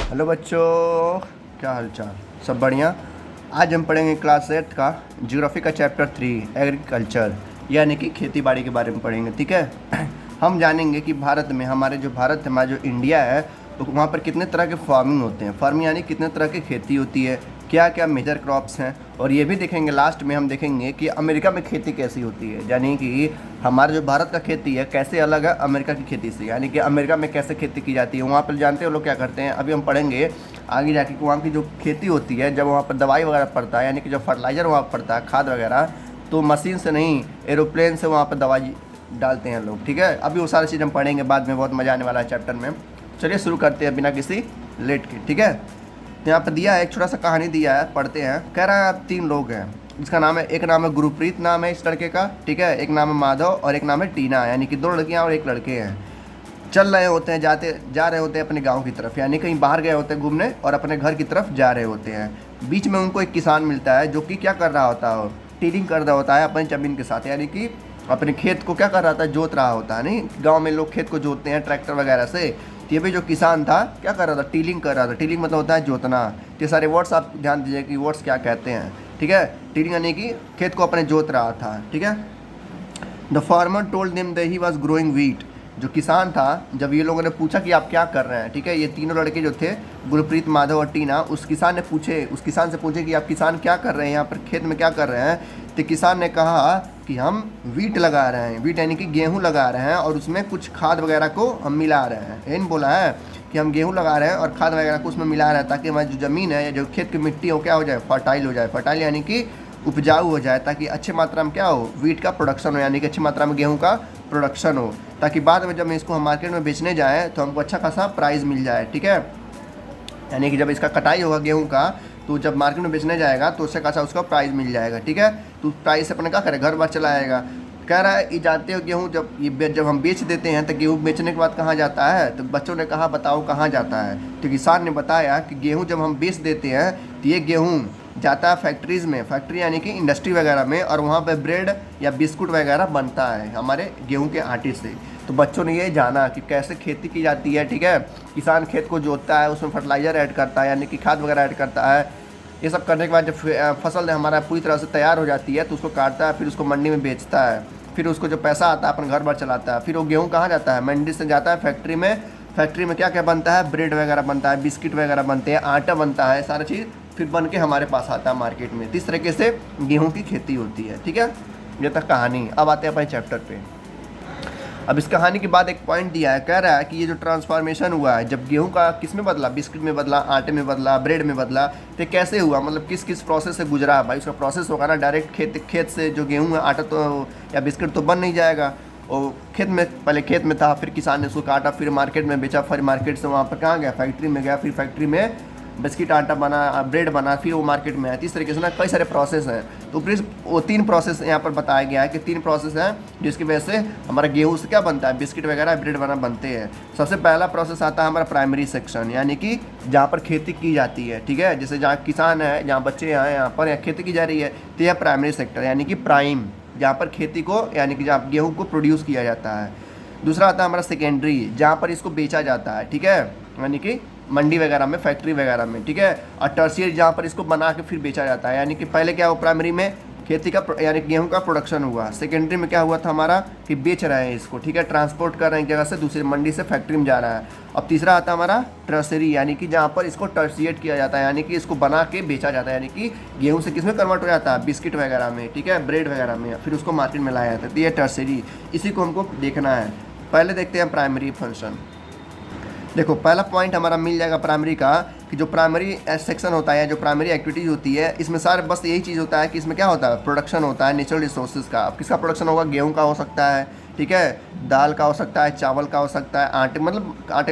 Hello बच्चों, क्या हाल चाल? सब बढ़िया। आज हम पढ़ेंगे क्लास 8 का ज्योग्राफी का चैप्टर 3 एग्रीकल्चर, यानी कि खेती बाड़ी के बारे में पढ़ेंगे। ठीक है। हम जानेंगे कि भारत में, हमारे जो भारत है, हमारा जो इंडिया है, तो वहाँ पर कितने तरह के फार्मिंग होते हैं। फार्मिंग यानी कितने तरह की खेती होती है, क्या क्या मेजर क्रॉप्स हैं। और ये भी देखेंगे, लास्ट में हम देखेंगे कि अमेरिका में खेती कैसी होती है, यानी कि हमारा जो भारत का खेती है कैसे अलग है अमेरिका की खेती से, यानी कि अमेरिका में कैसे खेती की जाती है। वहाँ पर जानते हो लोग क्या करते हैं, अभी हम पढ़ेंगे आगे जाके कि वहाँ की जो खेती होती है, जब वहाँ पर दवाई वगैरह पड़ता है, यानी कि जब फर्टिलाइज़र वहाँ पर पड़ता है, खाद वगैरह, तो मशीन से नहीं, एरोप्लेन से वहाँ पर दवाई डालते हैं लोग। ठीक है, अभी वो सारी चीज़ हम पढ़ेंगे बाद में, बहुत मज़ा आने वाला है चैप्टर में। चलिए शुरू करते हैं बिना किसी लेट के। ठीक है, तो यहाँ पर दिया है, एक छोटा सा कहानी दिया है, पढ़ते हैं। कह रहा है 3 लोग हैं, जिसका नाम है, एक नाम है गुरप्रीत, नाम है इस लड़के का, ठीक है, एक नाम है माधव और एक नाम है टीना, यानी कि 2 लड़कियाँ और 1 लड़के हैं। चल रहे होते हैं, जा रहे होते हैं अपने गांव की तरफ, यानी कहीं बाहर गए होते हैं घूमने और अपने घर की तरफ जा रहे होते हैं। बीच में उनको एक किसान मिलता है जो कि क्या कर रहा होता है, टीलिंग कर रहा होता है अपनी ज़मीन के साथ, यानी कि अपने खेत को क्या कर रहा था, जोत रहा होता है। नहीं, गाँव में लोग खेत को जोतते हैं ट्रैक्टर वगैरह से। तो ये भी जो किसान था क्या कर रहा था, टीलिंग कर रहा था। टीलिंग मतलब होता है जोतना। तो ये सारे वर्ड्स आप ध्यान दीजिए कि वर्ड्स क्या कहते हैं। ठीक है, टीलिंग यानी कि खेत को अपने जोत रहा था। ठीक है, the farmer told them that he was growing wheat. जो किसान था, जब ये लोगों ने पूछा कि आप क्या कर रहे हैं, ठीक है, ये तीनों लड़के जो थे, गुरप्रीत, माधव और टीना, उस किसान से पूछे कि आप किसान क्या कर रहे हैं, यहाँ पर खेत में क्या कर रहे हैं। तो किसान ने कहा कि हम वीट लगा रहे हैं। वीट यानी कि गेहूँ लगा रहे हैं, और उसमें कुछ खाद वगैरह को हम मिला रहे हैं। इन बोला है कि हम गेहूँ लगा रहे हैं और खाद वगैरह को उसमें मिला रहे हैं, ताकि हमारी जो ज़मीन है या जो खेत की मिट्टी है वो क्या हो जाए, फर्टाइल हो जाए। फर्टाइल यानी कि उपजाऊ हो जाए, ताकि अच्छे मात्रा में क्या हो, वीट का प्रोडक्शन हो, यानी कि अच्छी मात्रा में गेहूं का प्रोडक्शन हो, ताकि बाद में जब इसको हम मार्केट में बेचने जाएँ तो हमको अच्छा खासा प्राइस मिल जाए। ठीक है, यानी कि जब इसका कटाई होगा गेहूं का, तो जब मार्केट में बेचने जाएगा तो उससे खासा उसका प्राइस मिल जाएगा। ठीक है, तो प्राइस से अपने क्या करे, घर बार चलाएगा। कह रहा है, ये जानते हो गेहूँ जब हम बेच देते हैं तो गेहूँ बेचने के बाद कहाँ जाता है। तो बच्चों ने कहा बताओ कहाँ जाता है। तो किसान ने बताया कि गेहूँ जब हम बेच देते हैं तो ये गेहूँ जाता है फैक्ट्रीज़ में, फैक्ट्री यानी कि इंडस्ट्री वगैरह में, और वहाँ पे ब्रेड या बिस्कुट वगैरह बनता है हमारे गेहूं के आटे से। तो बच्चों ने ये जाना कि कैसे खेती की जाती है। ठीक है, किसान खेत को जोतता है, उसमें फर्टिलाइज़र ऐड करता है, यानी कि खाद वगैरह ऐड करता है। ये सब करने के बाद जब फसल हमारा पूरी तरह से तैयार हो जाती है तो उसको काटता है, फिर उसको मंडी में बेचता है, फिर उसको जो पैसा आता है अपने घर बार चलाता है। फिर वो गेहूँ कहाँ जाता है, मंडी से जाता है फैक्ट्री में। फैक्ट्री में क्या क्या बनता है, ब्रेड वगैरह बनता है, बिस्किट वगैरह बनते हैं, आटा बनता है, सारा चीज़ फिर बन के हमारे पास आता है मार्केट में। तो इस तरीके से गेहूं की खेती होती है। ठीक है, ये तक कहानी। अब आते हैं अपने चैप्टर पे। अब इस कहानी के बाद एक पॉइंट दिया है, कह रहा है कि ये जो ट्रांसफॉर्मेशन हुआ है, जब गेहूं का किस में बदला, बिस्किट में बदला, आटे में बदला, ब्रेड में बदला, तो कैसे हुआ, मतलब किस किस प्रोसेस से गुजरा है। भाई उसका प्रोसेस होगा ना, डायरेक्ट खेत से जो गेहूँ है, आटा तो या बिस्किट तो बन नहीं जाएगा। और पहले खेत में था, फिर किसान ने उसको काटा, फिर मार्केट में बेचा, फिर मार्केट से वहाँ पर कहाँ गया, फैक्ट्री में गया, फिर फैक्ट्री में बिस्किट आटा बना, ब्रेड बना, फिर वो मार्केट में आया। इस तरीके से ना कई सारे प्रोसेस हैं। तो फिर वो 3 प्रोसेस यहाँ पर बताया गया है कि 3 प्रोसेस हैं जिसकी वजह से हमारा गेहूँ से क्या बनता है, बिस्किट वगैरह, ब्रेड बना बनते हैं। सबसे पहला प्रोसेस आता है हमारा प्राइमरी सेक्शन, यानी कि जहाँ पर खेती की जाती है। ठीक है, जैसे जहाँ किसान है, जहाँ बच्चे हैं, यहाँ पर खेती की जा रही है, तो यह प्राइमरी सेक्टर, यानी कि प्राइम, जहाँ पर खेती को, यानी कि जहाँ गेहूँ को प्रोड्यूस किया जाता है। दूसरा आता है हमारा सेकेंडरी, जहाँ पर इसको बेचा जाता है। ठीक है, यानी कि मंडी वगैरह में, फैक्ट्री वगैरह में। ठीक है, और टर्शियरी, जहाँ पर इसको बना के फिर बेचा जाता है, यानी कि पहले क्या हुआ, प्राइमरी में खेती का यानी गेहूं का प्रोडक्शन हुआ। सेकेंडरी में क्या हुआ था हमारा, कि बेच रहे हैं इसको। ठीक है, ट्रांसपोर्ट कर रहे हैं एक जगह से दूसरी मंडी से फैक्ट्री में जा रहा है। अब तीसरा आता है हमारा टर्शरी, यानी कि जहाँ पर इसको टर्शिएट किया जाता है, यानी कि इसको बना के बेचा जाता है, यानी कि गेहूँ से किस में कन्वर्ट हो जाता है, बिस्किट वगैरह में। ठीक है, ब्रेड वगैरह में, फिर उसको मार्केट में लाया जाता है। तो ये टर्शरी, इसी को हमको देखना है। पहले देखते हैं प्राइमरी फंक्शन। देखो, पहला पॉइंट हमारा मिल जाएगा प्राइमरी का, कि जो प्राइमरी सेक्शन होता है, जो प्राइमरी एक्टिविटीज़ होती है, इसमें सारे बस यही चीज़ होता है कि इसमें क्या होता है, प्रोडक्शन होता है नेचुरल रिसोर्सेज का। अब किसका प्रोडक्शन होगा, गेहूं का हो सकता है, ठीक है, दाल का हो सकता है, चावल का हो सकता है, आटे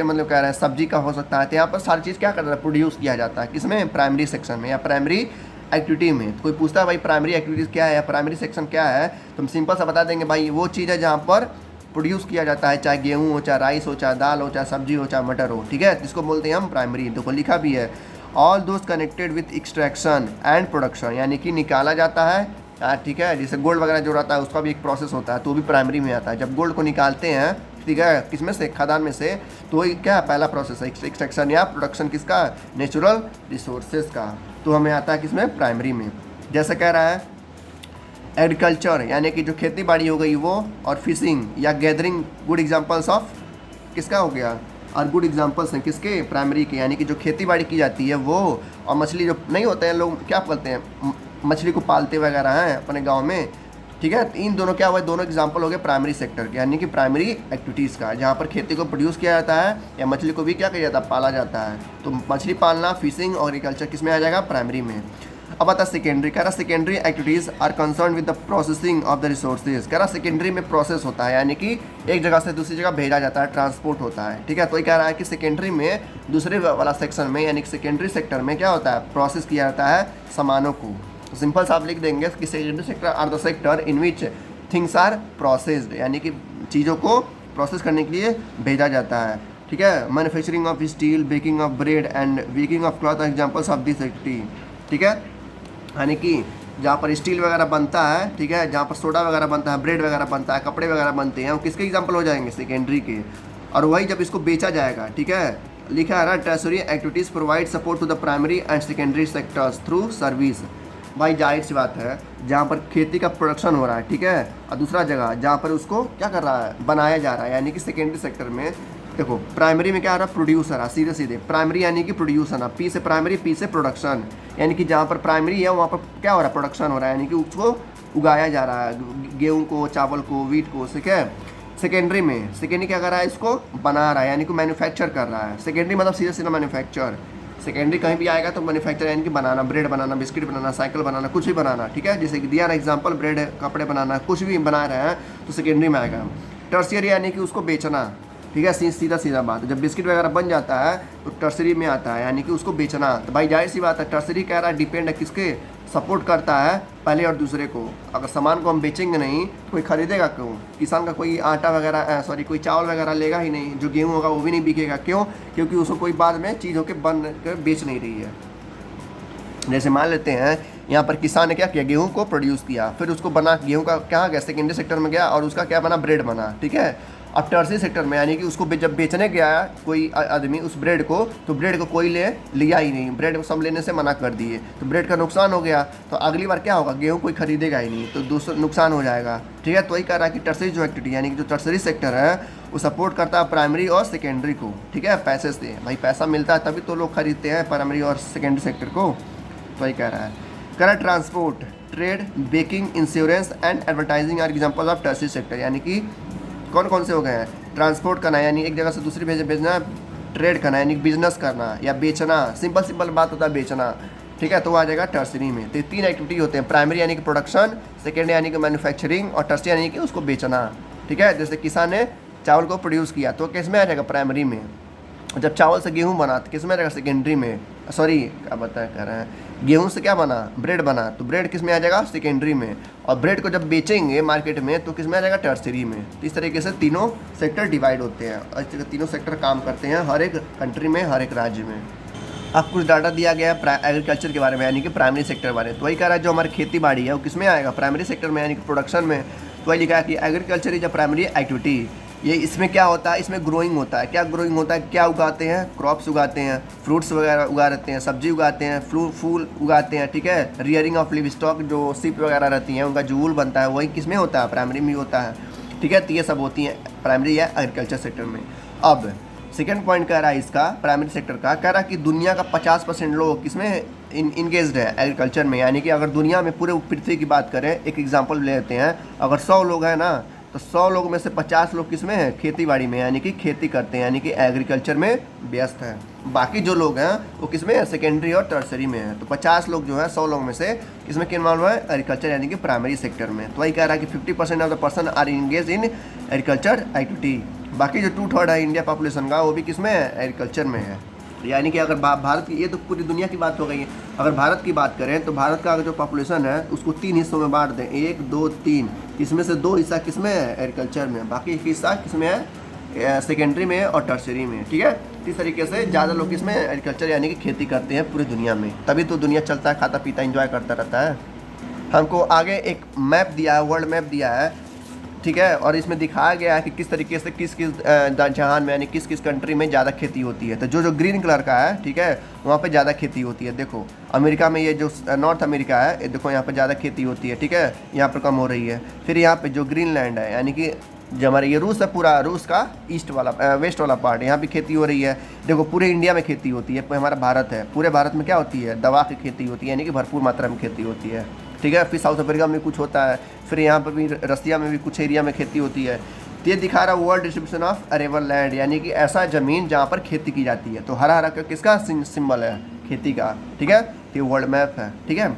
मतलब कह रहे हैं सब्जी का हो सकता है। तो यहाँ पर सारी चीज़ क्या करता है, प्रोड्यूस किया जाता है, किसमें, प्राइमरी सेक्शन में या प्राइमरी एक्टिविटी में। तो कोई पूछता है भाई प्राइमरी एक्टिविटीज़ क्या है या प्राइमरी सेक्शन क्या है, तो हम सिंपल सा बता देंगे, भाई वो चीज़ है जहाँ पर प्रोड्यूस किया जाता है, चाहे गेहूँ हो, चाहे राइस हो, चाहे दाल हो, चाहे सब्जी हो, चाहे मटर हो। ठीक है, इसको बोलते हैं हम प्राइमरी। देखो लिखा भी है, all those connected with extraction and production, यानी कि निकाला जाता है। ठीक है, जैसे गोल्ड वगैरह जो रहता है उसका भी एक प्रोसेस होता है, तो भी प्राइमरी में आता है। जब गोल्ड को निकालते हैं ठीक है, किसमें से, खदान में से। तो ये क्या है, पहला प्रोसेस है एक्सट्रैक्शन या प्रोडक्शन किसका, नेचुरल रिसोर्सेज का। तो हमें आता है किसमें, प्राइमरी में। जैसे कह रहा है एग्रीकल्चर यानी कि जो खेती बाड़ी हो गई वो, और फिशिंग या गैदरिंग गुड एग्जांपल्स ऑफ किसका हो गया, और गुड एग्जांपल्स हैं किसके, प्राइमरी के। यानी कि जो खेती बाड़ी की जाती है वो, और मछली जो नहीं होते हैं, लोग क्या बोलते हैं, मछली को पालते वगैरह हैं अपने गांव में, ठीक है। इन दोनों क्या हुआ, दोनों एग्जांपल हो गए प्राइमरी सेक्टर के, यानी कि प्राइमरी एक्टिविटीज़ का, जहाँ पर खेती को प्रोड्यूस किया जाता है या मछली को भी क्या किया जाता है, पाला जाता है। तो मछली पालना, फिशिंग और एग्रीकल्चर किस में आ जाएगा, प्राइमरी में। अब आता है सेकेंडरी, कह रहा secondary activities are concern with the processing of the resources. कह रहा सेकेंडरी में प्रोसेस होता है, यानी कि एक जगह से दूसरी जगह भेजा जाता है, ट्रांसपोर्ट होता है, ठीक है। तो ये कह रहा है कि सेकेंडरी में, दूसरे वाला सेक्शन में, यानी कि सेकेंडरी सेक्टर में क्या होता है, प्रोसेस किया जाता है सामानों को। तो सिंपल सा आप लिख देंगे कि secondary sector are the sector in which things are processed, यानी कि चीज़ों को प्रोसेस करने के लिए भेजा जाता है, ठीक है। Manufacturing of steel, baking of bread and weaving of cloth examples of this activity, ठीक है। यानी कि जहाँ पर स्टील वगैरह बनता है, ठीक है, जहाँ पर सोडा वगैरह बनता है, ब्रेड वगैरह बनता है, कपड़े वगैरह बनते हैं, वो किसके एग्जाम्पल हो जाएंगे, सेकेंडरी के। और वही जब इसको बेचा जाएगा, ठीक है, लिखा है ना, tertiary activities provide support to the primary and secondary sectors through service. भाई जाहिर सी बात है, जहाँ पर खेती का प्रोडक्शन हो रहा है, ठीक है, और दूसरा जगह जहाँ पर उसको क्या कर रहा है, बनाया जा रहा है, यानी कि सेकेंडरी सेक्टर में। देखो प्राइमरी में क्या आ रहा है, प्रोड्यूसर है, सीधे सीधे प्राइमरी यानी कि प्रोड्यूसर है, पी से प्राइमरी, पी से प्रोडक्शन, यानी कि जहाँ पर प्राइमरी है वहाँ पर क्या हो रहा है, प्रोडक्शन हो रहा है, यानी कि उसको उगाया जा रहा है, गेहूँ को, चावल को, वीट को, ठीक है। सेकेंडरी में, सेकेंडरी क्या कर रहा है, इसको बना रहा है, यानी कि मैन्युफैक्चर कर रहा है। सेकेंडरी मतलब सीधे सीधा मैन्युफैक्चर। सेकेंडरी कहीं भी आएगा तो मैन्युफैक्चर यानी कि बनाना, ब्रेड बनाना, बिस्किट बनाना, साइकिल बनाना, कुछ भी बनाना, ठीक है। जैसे कि दिया ना एग्जांपल, ब्रेड, कपड़े बनाना, कुछ भी बना रहे हैं तो सेकेंडरी में आएगा। टर्शियरी यानी कि उसको बेचना, ठीक है, सीधा सीधा बात। जब बिस्किट वगैरह बन जाता है तो टर्शरी में आता है, यानी कि उसको बेचना। तो भाई जाहिर सी बात है, टर्शरी कह रहा है डिपेंड है किसके, सपोर्ट करता है पहले और दूसरे को। अगर सामान को हम बेचेंगे नहीं तो कोई खरीदेगा क्यों, किसान का कोई आटा वगैरह कोई चावल वगैरह लेगा ही नहीं, जो गेहूँ होगा वो भी नहीं बिकेगा, क्यों, क्योंकि उसको कोई बाद में चीज़ होकर बन कर बेच नहीं रही है। जैसे मान लेते हैं यहाँ पर किसान ने क्या किया, गेहूँ को प्रोड्यूस किया, फिर उसको बना, गेहूँ का क्या गया, सेकेंडरी सेक्टर में गया और उसका क्या बना, ब्रेड बना, ठीक है। अब टर्शरी सेक्टर में यानी कि उसको जब बेचने गया कोई आदमी उस ब्रेड को, तो ब्रेड को कोई लिया ही नहीं, ब्रेड को सब लेने से मना कर दिए, तो ब्रेड का नुकसान हो गया। तो अगली बार क्या होगा, गेहूँ कोई खरीदेगा ही नहीं, तो दूसरा नुकसान हो जाएगा, ठीक है। तो वही कह रहा है कि टर्शरी जो एक्टिविटी यानी कि जो टर्शरी सेक्टर है वो सपोर्ट करता है प्राइमरी और सेकेंडरी को, ठीक है, पैसे से। भाई पैसा मिलता है तभी तो लोग खरीदते हैं प्राइमरी और सेकेंडरी सेक्टर को। तो वही कह रहा है, कह रहा है transport, trade, banking, insurance and advertising are example of tertiary sector. यानी कि कौन कौन से हो गए हैं, ट्रांसपोर्ट करना यानी एक जगह से दूसरी भेजना, ट्रेड करना यानी बिजनेस करना या बेचना, सिंपल बात होता है बेचना, ठीक है। तो वो आ जाएगा टर्शरी में। तो तीन एक्टिविटी होते हैं, प्राइमरी यानी कि प्रोडक्शन, सेकेंड यानी कि मैन्युफैक्चरिंग, और टर्शरी यानी कि उसको बेचना, ठीक है। जैसे किसान ने चावल को प्रोड्यूस किया तो किस में आ जाएगा, प्राइमरी में। जब चावल से गेहूँ बना तो किस में आ जाएगा, सेकेंडरी में। सॉरी क्या कह रहे हैं, गेहूँ से क्या बना, ब्रेड बना, तो ब्रेड किस में आ जाएगा, सेकेंडरी में। और ब्रेड को जब बेचेंगे मार्केट में तो किस में आ जाएगा, टर्शरी में। तो इस तरीके से तीनों सेक्टर डिवाइड होते हैं और इस तरह तीनों सेक्टर काम करते हैं हर एक कंट्री में, हर एक राज्य में। अब कुछ डाटा दिया गया है एग्रीकल्चर के बारे में यानी कि प्राइमरी सेक्टर के बारे में। तो वही कह रहा है जो हमारी खेती बाड़ी है वो किस में आएगा, प्राइमरी सेक्टर में यानी कि प्रोडक्शन में। तो वही लिखा है कि agriculture is a primary activity. ये इसमें क्या होता है, इसमें ग्रोइंग होता है। क्या ग्रोइंग होता है, क्या उगाते हैं, क्रॉप्स उगाते हैं, फ्रूट्स वगैरह उगा रहते हैं, सब्जी उगाते हैं, फूल उगाते हैं, ठीक है। रियरिंग ऑफ लिव स्टॉक, जो सिप वगैरह रहती हैं उनका जो वूल बनता है वही किस में होता है, प्राइमरी में होता है, ठीक है। तो ये सब होती हैं प्राइमरी या एग्रीकल्चर सेक्टर में। अब सेकेंड पॉइंट कह रहा है इसका, प्राइमरी सेक्टर का, कह रहा है कि दुनिया का 50% लोग किसमें इंगेज्ड है, एग्रीकल्चर में। यानी कि अगर दुनिया में पूरे पृथ्वी की बात करें, एक एग्जांपल ले लेते हैं, अगर 100 लोग हैं ना तो 100 लोग में से 50 लोग किस में है, खेती बाड़ी में, यानी कि खेती करते हैं, यानी कि एग्रीकल्चर में व्यस्त हैं। बाकी जो लोग हैं वो किस में है, सेकेंडरी और टर्शरी में है। तो 50 लोग जो है 100 लोग में से इसमें किन मालूम है, एग्रीकल्चर यानी कि प्राइमरी सेक्टर में। तो वही कह रहा है कि 50% of the person are engage in agriculture activity. बाकी जो 2/3 है इंडिया पॉपुलेशन का वो भी किस में है, एग्रीकल्चर में है। यानी कि अगर भारत की, ये तो पूरी दुनिया की बात हो गई है, अगर भारत की बात करें तो भारत का जो पॉपुलेशन है उसको 3 हिस्सों में बांट दें, 1 2 3, इसमें से 2 हिस्सा किस में है, एग्रीकल्चर में, बाकी एक हिस्सा किस में है, सेकेंडरी में और टर्शरी में, ठीक है। इस तरीके से ज़्यादा लोग इसमें एग्रीकल्चर यानी कि खेती करते हैं पूरी दुनिया में, तभी तो दुनिया चलता है, खाता पीता एंजॉय करता रहता है। हमको आगे एक मैप दिया है, वर्ल्ड मैप दिया है, ठीक है। और इसमें दिखाया गया है कि किस तरीके से किस किस जहान में यानी किस किस कंट्री में ज़्यादा खेती होती है। तो जो जो ग्रीन कलर का है, ठीक है, वहाँ पे ज़्यादा खेती होती है। देखो अमेरिका में, ये जो नॉर्थ अमेरिका है, ये देखो यहाँ पर ज़्यादा खेती होती है, ठीक है, यहाँ पर कम हो रही है। फिर यहाँ पे जो ग्रीनलैंड है यानी कि जो हमारा ये रूस है, पूरा रूस का ईस्ट वाला वेस्ट वाला पार्ट, यहाँ भी खेती हो रही है। देखो पूरे इंडिया में खेती होती है, हमारा भारत है, पूरे भारत में क्या होती है, दवा की खेती होती है, यानी कि भरपूर मात्रा में खेती होती है, ठीक है। फिर साउथ अफ्रीका में कुछ होता है, फिर यहाँ पर भी रसिया में भी कुछ एरिया में खेती होती है। तो ये दिखा रहा है world distribution of arable land, यानी कि ऐसा ज़मीन जहाँ पर खेती की जाती है। तो हरा हरा का किसका सिंबल है, खेती का, ठीक है। तो ये वर्ल्ड मैप है, ठीक है।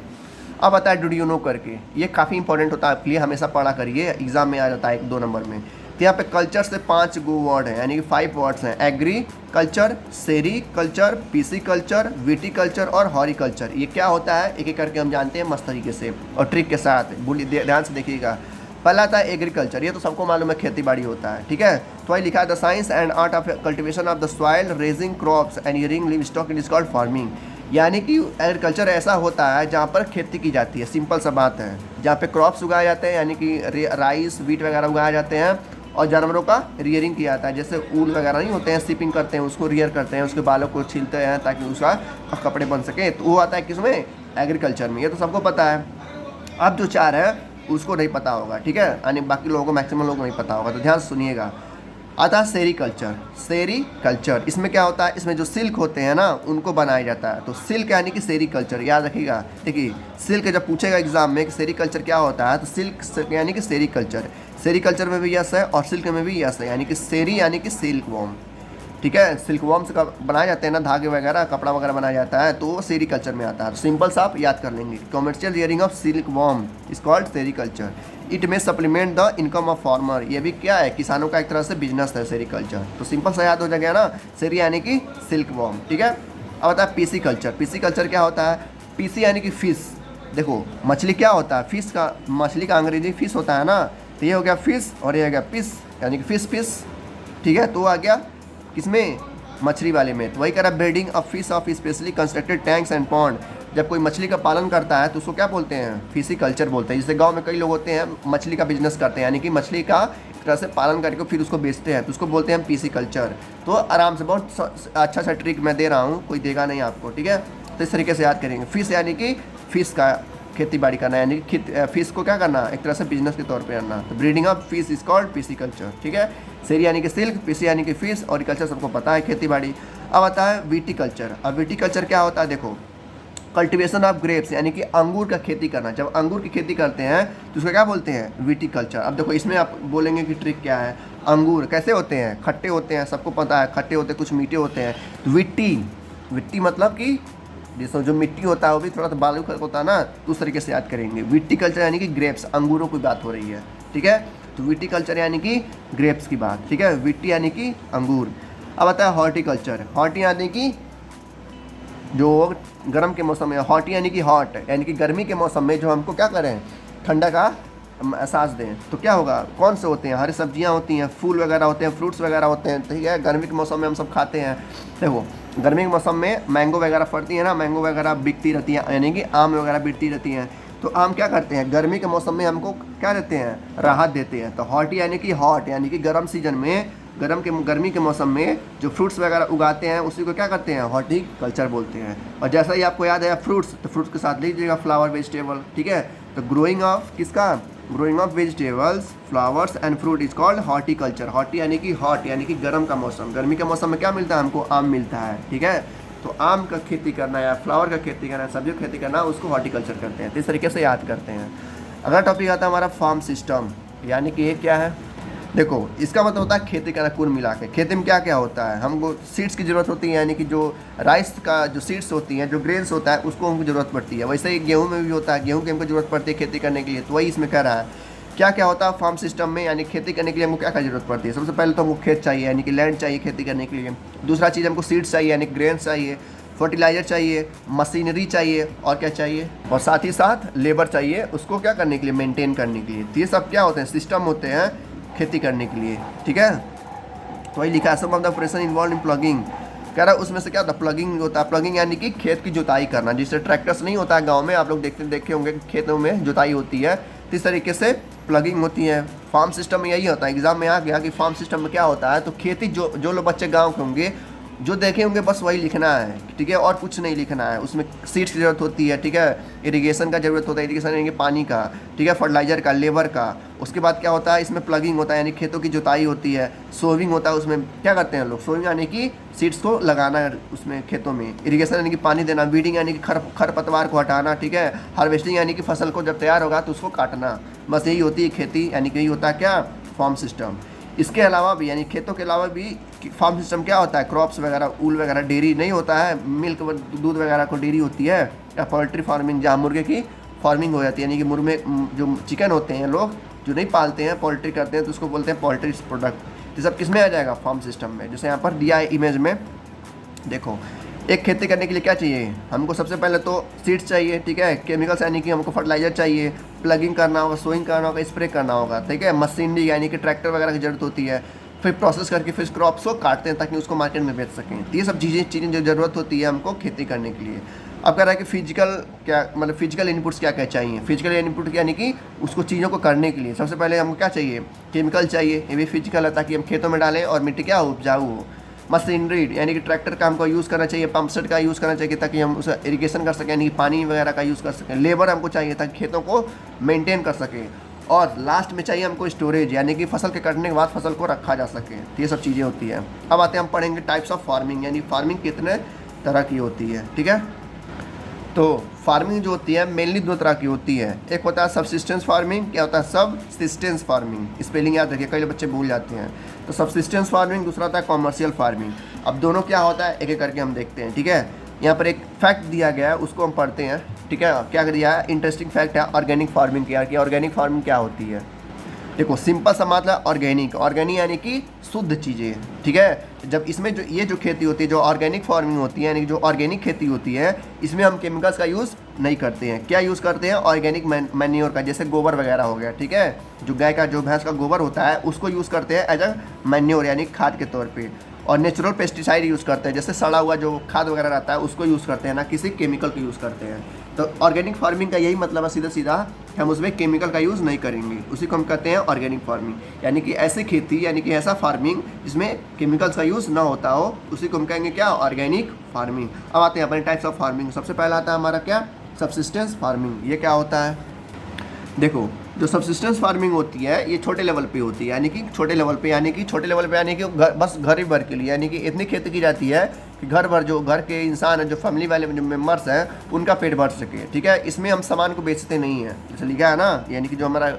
अब आता है डू यू नो करके, ये काफ़ी इंपॉर्टेंट होता है आपके लिए, हमेशा पढ़ा करिए, एग्जाम में आ जाता है 1-2 नंबर में। तो यहाँ पे कल्चर से 5 गो वर्ड हैं, यानी कि 5 वर्ड्स हैं, agriculture, sericulture, pisciculture, viticulture और हॉरिकल्चर। ये क्या होता है एक एक करके हम जानते हैं मस्त तरीके से और ट्रिक के साथ, ध्यान से देखिएगा। पहला आता है एग्रीकल्चर, ये तो सबको मालूम है खेती बाड़ी होता है, ठीक है। तो वही लिखा है the science and art of cultivation of the soil, raising crops and rearing livestock, it is called farming. यानी कि एग्रीकल्चर ऐसा होता है जहाँ पर खेती की जाती है, सिंपल सा बात है, जहाँ पे क्रॉप्स उगाए जाते हैं, यानी कि राइस वीट वगैरह उगाए जाते हैं, और जानवरों का रियरिंग किया जाता है, जैसे ऊल वगैरह नहीं होते हैं, सिपिंग करते हैं, उसको रियर करते हैं, उसके बालों को छीलते हैं ताकि उसका कपड़े बन सके। तो वो आता है किसमें, एग्रीकल्चर में, ये तो सबको पता है। अब जो 4 है उसको नहीं पता होगा, ठीक है, यानी बाकी लोगों को, मैक्सिमम लोगों को नहीं पता होगा, तो ध्यान सुनिएगा। आता है सेरीकल्चर, सेरीकल्चर इसमें क्या होता है, इसमें जो सिल्क होते हैं ना उनको बनाया जाता है, तो सिल्क यानी कि सेरीकल्चर, याद रखिएगा। देखिए सिल्क जब पूछेगा एग्जाम में कि सेरीकल्चर क्या होता है, तो सिल्क यानी कि सेरीकल्चर, सेरीकल्चर में भी यस है और सिल्क में भी यस है, यानी कि सेरी यानी कि सिल्क वॉर्म, ठीक है। सिल्क वॉर्म से बनाए जाते हैं ना धागे वगैरह, कपड़ा वगैरह बनाया जाता है, तो वो सेरीकल्चर में आता है। सिंपल सा आप याद कर लेंगे, commercial rearing of silk worm is called sericulture, it may supplement the income of farmer. ये भी क्या है, किसानों का एक तरह से बिजनेस है सेरीकल्चर, तो सिंपल सा याद हो जाएगा ना, सेरी यानी कि सिल्क वॉर्म, ठीक है। अब आता है पीसी कल्चर, पीसी कल्चर क्या होता है, पीसी यानी कि फिश। देखो मछली क्या होता है, फिश का, मछली का अंग्रेजी फिश होता है ना, तो ये हो गया फिश और ये हो गया पिस, यानी कि फिश, ठीक है। तो आ गया किसमें, मछली वाले में। तो वही कह रहा breeding of fish of specially constructed tanks and pond. जब कोई मछली का पालन करता है तो उसको क्या बोलते हैं, फिशी कल्चर बोलते हैं। जैसे गांव में कई लोग होते हैं मछली का बिजनेस करते हैं, यानी कि मछली का एक तरह से पालन करके फिर उसको बेचते हैं, तो उसको बोलते हैं पीसी कल्चर। तो आराम से, बहुत अच्छा सा ट्रिक मैं दे रहा हूँ, कोई देगा नहीं आपको, ठीक है। तो इस तरीके से याद करेंगे। फिश यानी कि फिश का खेती बाड़ी करना, यानी कि फिश को क्या करना, एक तरह से बिजनेस के तौर पे करना। तो breeding of fish is called PC culture, ठीक है। सेरी यानी कि सिल्क, पीसी यानी कि फिश, और कल्चर सबको पता है खेती बाड़ी। अब आता है वीटी कल्चर। अब वीटी कल्चर क्या होता है, देखो कल्टीवेशन ऑफ ग्रेप्स, यानी कि अंगूर का खेती करना। जब अंगूर की खेती करते हैं तो उसको क्या बोलते हैं, वीटी कल्चर। अब देखो इसमें आप बोलेंगे कि ट्रिक क्या है, अंगूर कैसे होते हैं, खट्टे होते हैं, सबको पता है, खट्टे होते हैं, कुछ मीठे होते हैं। तो विट्टी, विट्टी मतलब कि जिसमें जो मिट्टी होता है वो भी थोड़ा सा बालू होता है ना, तो उस तरीके से याद करेंगे। विट्टी कल्चर यानी कि ग्रेप्स, अंगूरों की बात हो रही है, ठीक है। तो विट्टी कल्चर यानी कि ग्रेप्स की बात, ठीक है, विट्टी यानी कि अंगूर। अब आता है हॉर्टिकल्चर, हॉर्टी यानी कि जो गर्म के मौसम में, हॉटी यानी कि हॉट, यानी कि गर्मी के मौसम में जो हमको क्या करें, ठंडा का एहसास दें। तो क्या होगा, कौन से होते हैं, हरी सब्जियां होती हैं, फूल वगैरह होते हैं, फ्रूट्स वगैरह होते हैं, ठीक है। गर्मी के मौसम में हम सब खाते हैं। देखो गर्मी के मौसम में मैंगो वगैरह फड़ती है ना, मैंगो वगैरह बिकती रहती है, यानी कि आम वगैरह बिकती रहती हैं। तो आम क्या करते हैं, गर्मी के मौसम में हमको क्या देते हैं, राहत देते हैं। तो हॉटी यानी कि हॉट, यानी कि गर्म सीजन में, गर्मी के मौसम में जो फ्रूट्स वगैरह उगाते हैं उसी को क्या करते हैं, हॉर्टिकल्चर बोलते हैं। और जैसा ही आपको याद है फ्रूट्स, तो फ्रूट्स के साथ लीजिएगा फ्लावर वेजिटेबल, ठीक है। तो ग्रोइंग ऑफ किसका, growing of vegetables, flowers and fruit is called horticulture. हॉटी यानी कि हॉट, यानी कि गर्म का मौसम, गर्मी के मौसम में क्या मिलता है हमको, आम मिलता है, ठीक है। तो आम का खेती करना या फ्लावर का खेती करना, सब्जियों की खेती करना, उसको हॉर्टिकल्चर करते हैं। तो इस तरीके से याद करते हैं। अगला टॉपिक आता है हमारा फार्म सिस्टम, यानी कि ये क्या है, देखो इसका मतलब होता है खेती करना। कुल मिला के खेती में क्या क्या होता है, हमको सीड्स की ज़रूरत होती है, यानी कि जो राइस का जो सीड्स होती हैं, जो ग्रेन्स होता है उसको हमको ज़रूरत पड़ती है। वैसे ही गेहूं में भी होता है, गेहूं की हमको ज़रूरत पड़ती है खेती करने के लिए। तो वही इसमें कह रहा है क्या क्या होता है फार्म सिस्टम में, यानी खेती करने के लिए हमको क्या क्या ज़रूरत पड़ती है। सबसे पहले तो हमको खेत चाहिए, यानी कि लैंड चाहिए खेती करने के लिए। दूसरा चीज़ हमको सीड्स चाहिए, यानी ग्रेन्स चाहिए, फर्टिलाइज़र चाहिए, मशीनरी चाहिए, और क्या चाहिए, और साथ ही साथ लेबर चाहिए उसको क्या करने के लिए, मेंटेन करने के लिए। तो ये सब क्या होते हैं, सिस्टम होते हैं खेती करने के लिए, ठीक है। तो वही लिखा है some of the operation involve in ploughing. कह रहा है उसमें से क्या होता है, प्लगिंग होता है। प्लगिंग यानी कि खेत की जुताई करना, जिससे ट्रैक्टर्स नहीं होता है गांव में, आप लोग देखे होंगे खेतों में जुताई होती है, तो इस तरीके से प्लगिंग होती है। फार्म सिस्टम में यही होता है, एग्जाम में आ गया कि फार्म सिस्टम में क्या होता है, तो खेती जो लोग बच्चे गाँव के होंगे जो देखे होंगे बस वही लिखना है, ठीक है, और कुछ नहीं लिखना है। उसमें सीड्स की ज़रूरत होती है, ठीक है, इरिगेशन का ज़रूरत होता है, इरिगेशन यानी कि पानी का, ठीक है, फर्टिलाइजर का, लेबर का। उसके बाद क्या होता है, इसमें प्लगिंग होता है यानी खेतों की जुताई होती है, सोविंग होता है, उसमें क्या करते हैं लोग, सोविंग यानी कि सीड्स को लगाना है उसमें खेतों में, इरिगेशन यानी कि पानी देना, बीडिंग यानी कि खरपतवार को हटाना, ठीक है, हार्वेस्टिंग यानी कि फसल को जब तैयार होगा तो उसको काटना। बस यही होती है खेती, यानी कि यही होता है क्या, फार्म सिस्टम। इसके अलावा भी यानी खेतों के अलावा भी फार्म सिस्टम क्या होता है, क्रॉप्स वगैरह, ऊल वगैरह, डेयरी नहीं होता है, मिल्क दूध वगैरह को डेयरी होती है, या पोल्ट्री फार्मिंग जहाँ मुर्गे की फार्मिंग हो जाती है, यानी कि मुर्गे जो चिकन होते हैं लोग जो नहीं पालते हैं, पोल्ट्री करते हैं तो उसको बोलते हैं पोल्ट्री प्रोडक्ट। ये सब किस में आ जाएगा, फार्म सिस्टम में। जैसे यहाँ पर दिया है इमेज में, देखो एक खेती करने के लिए क्या चाहिए हमको, सबसे पहले तो सीड्स चाहिए, ठीक है, केमिकल्स यानी कि हमको फर्टिलाइजर चाहिए, प्लगिंग करना होगा, सोइंग करना होगा, स्प्रे करना होगा, ठीक है, मशीनरी यानी कि ट्रैक्टर वगैरह की जरूरत होती है, फिर प्रोसेस करके फिर क्रॉप्स को काटते हैं ताकि उसको मार्केट में बेच सकें। तो ये सब चीज़ें जो ज़रूरत होती है हमको खेती करने के लिए। अब कह रहा है कि फिजिकल क्या, मतलब फिजिकल इनपुट्स क्या क्या चाहिए। फिजिकल इनपुट यानी कि उसको चीज़ों को करने के लिए सबसे पहले हमको क्या चाहिए, केमिकल चाहिए, ये भी फिजिकल है ताकि हम खेतों में डालें और मिट्टी क्या उपजाऊ हो। मशीनरी यानी कि ट्रैक्टर का हमको यूज़ करना चाहिए, पंप सेट का यूज़ करना चाहिए ताकि हम उसे इरिगेशन कर सकें, यानी कि पानी वगैरह का यूज़ कर सकें। लेबर हमको चाहिए ताकि खेतों को मेंटेन कर सकें। और लास्ट में चाहिए हमको स्टोरेज, यानी कि फसल के कटने के बाद फसल को रखा जा सके। तो ये सब चीज़ें होती हैं। अब आते हैं, हम पढ़ेंगे टाइप्स ऑफ फार्मिंग, यानी फार्मिंग कितने तरह की होती है, ठीक है। तो फार्मिंग जो होती है मेनली दो तरह की होती है, एक होता है सबसिस्टेंस फार्मिंग, क्या होता है सबसिस्टेंस फार्मिंग, स्पेलिंग याद रखिए, कई बच्चे भूल जाते हैं। तो सबसिस्टेंस फार्मिंग, दूसरा होता है कॉमर्शियल फार्मिंग। अब दोनों क्या होता है एक एक करके हम देखते हैं, ठीक है। यहाँ पर एक फैक्ट दिया गया है उसको हम पढ़ते हैं, ठीक है। क्या दिया है, इंटरेस्टिंग फैक्ट है ऑर्गेनिक फार्मिंग की, कि ऑर्गेनिक फार्मिंग क्या होती है। देखो सिंपल सा मतलब ऑर्गेनिक यानी कि शुद्ध चीज़ें, ठीक है। जब इसमें जो ये जो खेती होती है, जो ऑर्गेनिक फार्मिंग होती है, यानी कि जो ऑर्गेनिक खेती होती है, इसमें हम केमिकल्स का यूज़ नहीं करते हैं। क्या यूज़ करते हैं, ऑर्गेनिक मैन्योर का, जैसे गोबर वगैरह हो गया, ठीक है, जो गाय का जो भैंस का गोबर होता है उसको यूज़ करते हैं एज अ मैन्योर यानी खाद के तौर पर। और नेचुरल पेस्टिसाइड यूज़ करते हैं, जैसे सड़ा हुआ जो खाद वगैरह रहता है उसको यूज़ करते हैं, ना किसी केमिकल का यूज़ करते हैं। तो ऑर्गेनिक फार्मिंग का यही मतलब है सीधा सीधा, हम उसमें केमिकल का यूज़ नहीं करेंगे, उसी को हम कहते हैं ऑर्गेनिक फार्मिंग। यानी कि ऐसी खेती, यानी कि ऐसा फार्मिंग जिसमें केमिकल्स का यूज़ ना होता हो, उसी को हम कहेंगे क्या, ऑर्गेनिक फार्मिंग। अब आते हैं अपने टाइप्स ऑफ फार्मिंग। सबसे पहला आता है हमारा क्या, सबसिस्टेंस फार्मिंग। ये क्या होता है, देखो जो सबसिस्टेंस फार्मिंग होती है ये छोटे लेवल पे होती है, यानी कि छोटे लेवल पे यानी कि बस घर ही भर के लिए, यानी कि इतनी खेती की जाती है कि घर भर जो घर के इंसान हैं, जो फैमिली वाले जो मेम्बर्स हैं, उनका पेट भर सके, ठीक है। इसमें हम सामान को बेचते नहीं हैं, जैसे लिखा है ना, यानी कि जो हमारा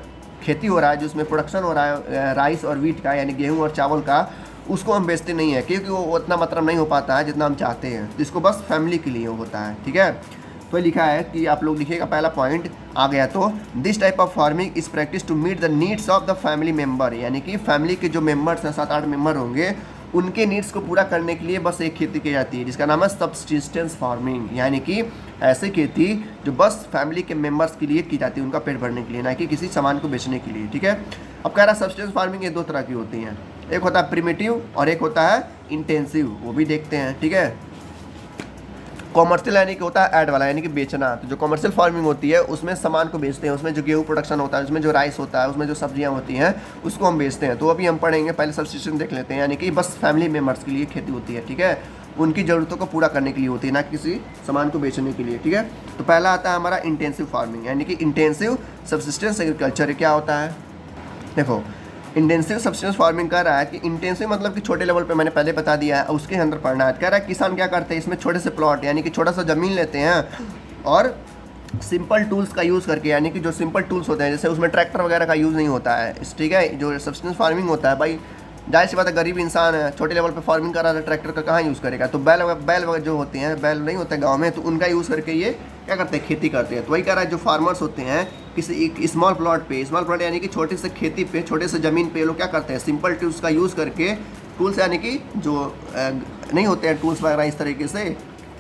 खेती हो रहा है, जो उसमें प्रोडक्शन हो रहा है राइस और वीट का, यानी गेहूँ और चावल का, उसको हम बेचते नहीं है, क्योंकि वो उतना मात्रा नहीं हो पाता है जितना हम चाहते हैं। तो इसको बस फैमिली के लिए होता है, ठीक है। तो लिखा है कि आप लोग लिखिएगा, पहला पॉइंट आ गया, तो this type of farming is practice to meet the needs of the family member, यानी कि फैमिली के जो मेंबर्स हैं, 7-8 मेंबर होंगे, उनके नीड्स को पूरा करने के लिए बस एक खेती की जाती है, जिसका नाम है सबसिस्टेंस फार्मिंग। यानी कि ऐसी खेती जो बस फैमिली के मेंबर्स के लिए की जाती है, उनका पेट भरने के लिए, ना कि किसी सामान को बेचने के लिए, ठीक है। अब कह रहा है सब्सटेंस फार्मिंग ये दो तरह की होती हैं, एक होता है प्रिमिटिव और एक होता है इंटेंसिव, वो भी देखते हैं, ठीक है। कॉमर्शियल यानी कि होता है ऐड वाला, यानी कि बेचना। तो जो कॉमर्शियल फार्मिंग होती है उसमें सामान को बेचते हैं, उसमें जो गेहूँ प्रोडक्शन होता है, उसमें जो राइस होता है, उसमें जो सब्जियां होती हैं उसको हम बेचते हैं। तो अभी हम पढ़ेंगे, पहले सब्सिस्टेंस देख लेते हैं, यानी कि बस फैमिली मेम्बर्स के लिए खेती होती है, ठीक है, उनकी ज़रूरतों को पूरा करने के लिए होती है, ना किसी सामान को बेचने के लिए, ठीक है। तो पहला आता है हमारा इंटेंसिव फार्मिंग, यानी कि इंटेंसिव सबसिस्टेंस एग्रीकल्चर। क्या होता है, देखो इंटेंसिव सब्सिस्टेंस फार्मिंग कर रहा है कि इंटेंसिव मतलब कि छोटे लेवल पे मैंने पहले बता दिया है, उसके अंदर पढ़ना है। कह रहा है किसान क्या करते हैं, इसमें छोटे से प्लॉट यानी कि छोटा सा ज़मीन लेते हैं और सिंपल टूल्स का यूज़ करके, यानी कि जो सिंपल टूल्स होते हैं, जैसे उसमें ट्रैक्टर वगैरह का यूज़ नहीं होता है, ठीक है। जो सब्सिस्टेंस फार्मिंग होता है, भाई जाहिर सी बात है, गरीब इंसान है, छोटे लेवल पे फार्मिंग कर रहा है, ट्रैक्टर का कहाँ यूज़ करेगा। तो बैल वगैरह जो होते हैं, बैल नहीं होते गांव में, तो उनका यूज़ करके ये क्या करते हैं, खेती करते हैं। तो वही कह रहा है जो फार्मर्स होते हैं किसी एक स्मॉल प्लॉट यानी कि छोटे से खेती पे, छोटे से ज़मीन पे, लोग क्या करते हैं, सिंपल टूल्स का यूज़ करके, टूल्स यानी कि जो नहीं होते हैं टूल्स वगैरह इस तरीके से,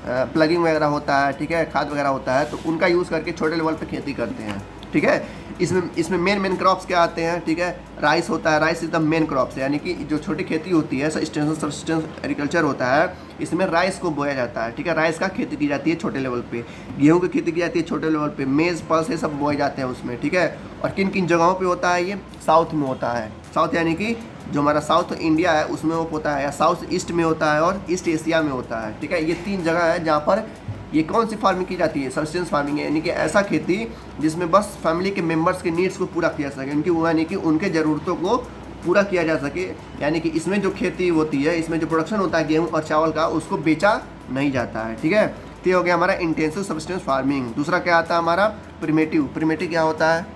प्लगिंग वगैरह होता है, ठीक है, खाद वगैरह होता है, तो उनका यूज़ करके छोटे लेवल पे खेती करते हैं। ठीक है। इसमें इसमें मेन क्रॉप्स क्या आते हैं, ठीक है। राइस होता है, rice is the main crops, यानी कि जो छोटी खेती होती है सब्सिस्टेंस एग्रीकल्चर होता है, इसमें राइस को बोया जाता है, ठीक है। राइस का खेती की जाती है छोटे लेवल पे, गेहूं की खेती की जाती है छोटे लेवल पे, मेज़ पल्स ये सब बोए जाते हैं उसमें, ठीक है। और किन किन जगहों पे होता है ये, साउथ में होता है। साउथ यानी कि जो हमारा साउथ इंडिया है उसमें वो होता है, या साउथ ईस्ट में होता है और ईस्ट एशिया में होता है, ठीक है। ये 3 जगह है जहाँ पर ये कौन सी फार्मिंग की जाती है, सब्सिस्टेंस फार्मिंग है, यानी कि ऐसा खेती जिसमें बस फैमिली के मेंबर्स के नीड्स को पूरा किया जा सके, उनकी यानी कि उनके ज़रूरतों को पूरा किया जा सके। यानी कि इसमें जो खेती होती है, इसमें जो प्रोडक्शन होता है गेहूं और चावल का, उसको बेचा नहीं जाता है, ठीक है। तो ये हो गया हमारा इंटेंसिव सब्सिस्टेंस फार्मिंग। दूसरा क्या आता है हमारा, प्रिमेटिव। प्रिमेटिव क्या होता है,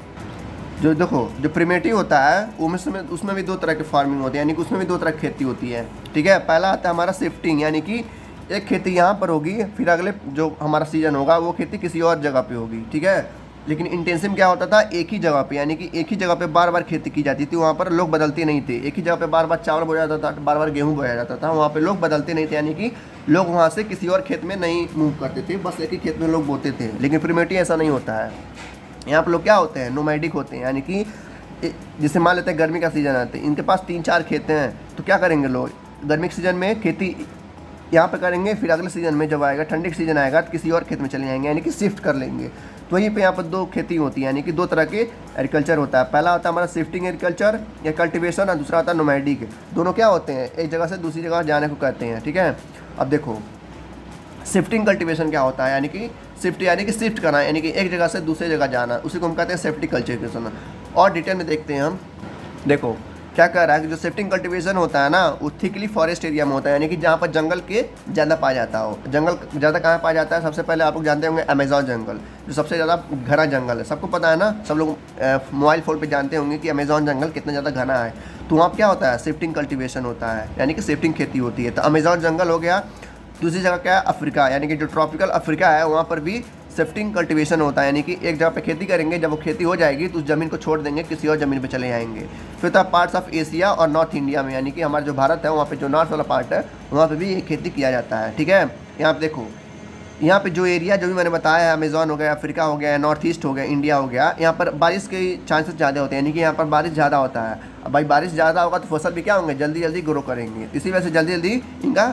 जो देखो जो प्रिमेटिव होता है उसमें भी 2 तरह की फार्मिंग होती है, यानी कि उसमें भी 2 तरह की खेती होती है, ठीक है। पहला आता है हमारा शिफ्टिंग, यानी कि एक खेती यहाँ पर होगी, फिर अगले जो हमारा सीजन होगा वो खेती किसी और जगह पे होगी, ठीक है। लेकिन इंटेंसिव क्या होता था, एक ही जगह पे, यानी कि एक ही जगह पे बार बार खेती की जाती थी, वहाँ पर लोग बदलते नहीं थे। एक ही जगह पे बार बार चावल बोया जाता था, बार बार गेहूँ बोया जाता था, वहाँ पे लोग बदलते नहीं थे, यानी कि लोग वहाँ से किसी और खेत में नहीं मूव करते थे, बस एक ही खेत में लोग बोते थे। लेकिन प्रिमेटिव ऐसा नहीं होता है, यहाँ पर लोग क्या होते हैं, नोमैडिक होते हैं, यानी कि जैसे मान लेते हैं गर्मी का सीज़न आते हैं, इनके पास 3-4 खेत हैं, तो क्या करेंगे लोग, गर्मी के सीज़न में खेती यहाँ पे करेंगे, फिर अगले सीज़न में जब आएगा ठंडी का सीज़न आएगा तो किसी और खेत में चले जाएंगे, यानी कि शिफ्ट कर लेंगे। तो वहीं पे यहाँ पर 2 खेती होती है, यानी कि 2 तरह के एग्रीकल्चर होता है। पहला होता है हमारा शिफ्टिंग एग्रीकल्चर या कल्टीवेशन, और दूसरा होता है नोमैडिक। दोनों क्या होते हैं, एक जगह से दूसरी जगह जाने को कहते हैं, ठीक है। अब देखो शिफ्टिंग कल्टीवेशन क्या होता है, यानी कि शिफ्ट करना, यानी कि एक जगह से दूसरी जगह जाना, उसी को हम कहते हैं शिफ्टिंग कल्टीवेशन। और डिटेल में देखते हैं हम। देखो क्या कह रहा है कि जो शिफ्टिंग कल्टीवेशन होता है ना, वो थिकली फॉरेस्ट एरिया में होता है, यानी कि जहाँ पर जंगल के ज़्यादा पाया जाता हो। जंगल ज़्यादा कहाँ पाया जाता है, सबसे पहले आप लोग जानते होंगे अमेजॉन जंगल, जो सबसे ज़्यादा घना जंगल है, सबको पता है ना, सब लोग मोबाइल फ़ोन पे जानते होंगे कि अमेजॉन जंगल कितना ज़्यादा घना है। तो वहाँ क्या होता है, शिफ्टिंग कल्टीवेशन होता है, यानी कि शिफ्टिंग खेती होती है। तो अमेजॉन जंगल हो गया। दूसरी जगह क्या है, अफ्रीका, यानी कि जो ट्रॉपिकल अफ्रीका है, वहाँ पर भी शिफ्टिंग कल्टीवेशन होता है, यानी कि एक जगह पे खेती करेंगे, जब वो खेती हो जाएगी तो उस ज़मीन को छोड़ देंगे, किसी और ज़मीन पे चले जाएंगे। फिर था पार्ट्स ऑफ एशिया और नॉर्थ इंडिया में, यानी कि हमारा जो भारत है वहाँ पे जो नॉर्थ वाला पार्ट है वहाँ पे भी ये खेती किया जाता है, ठीक है। यहाँ पे देखो, यहाँ पे जो एरिया जो भी मैंने बताया है, अमेजॉन हो गया, अफ्रीका हो गया, नॉर्थ ईस्ट हो गया, इंडिया हो गया, यहाँ पर बारिश के चांसेस ज़्यादा होते हैं, यानी कि यहाँ पर बारिश ज़्यादा होता है। अब भाई बारिश ज़्यादा होगा तो फसल भी क्या होंगे, जल्दी जल्दी ग्रो करेंगे, इसी वजह से जल्दी जल्दी इनका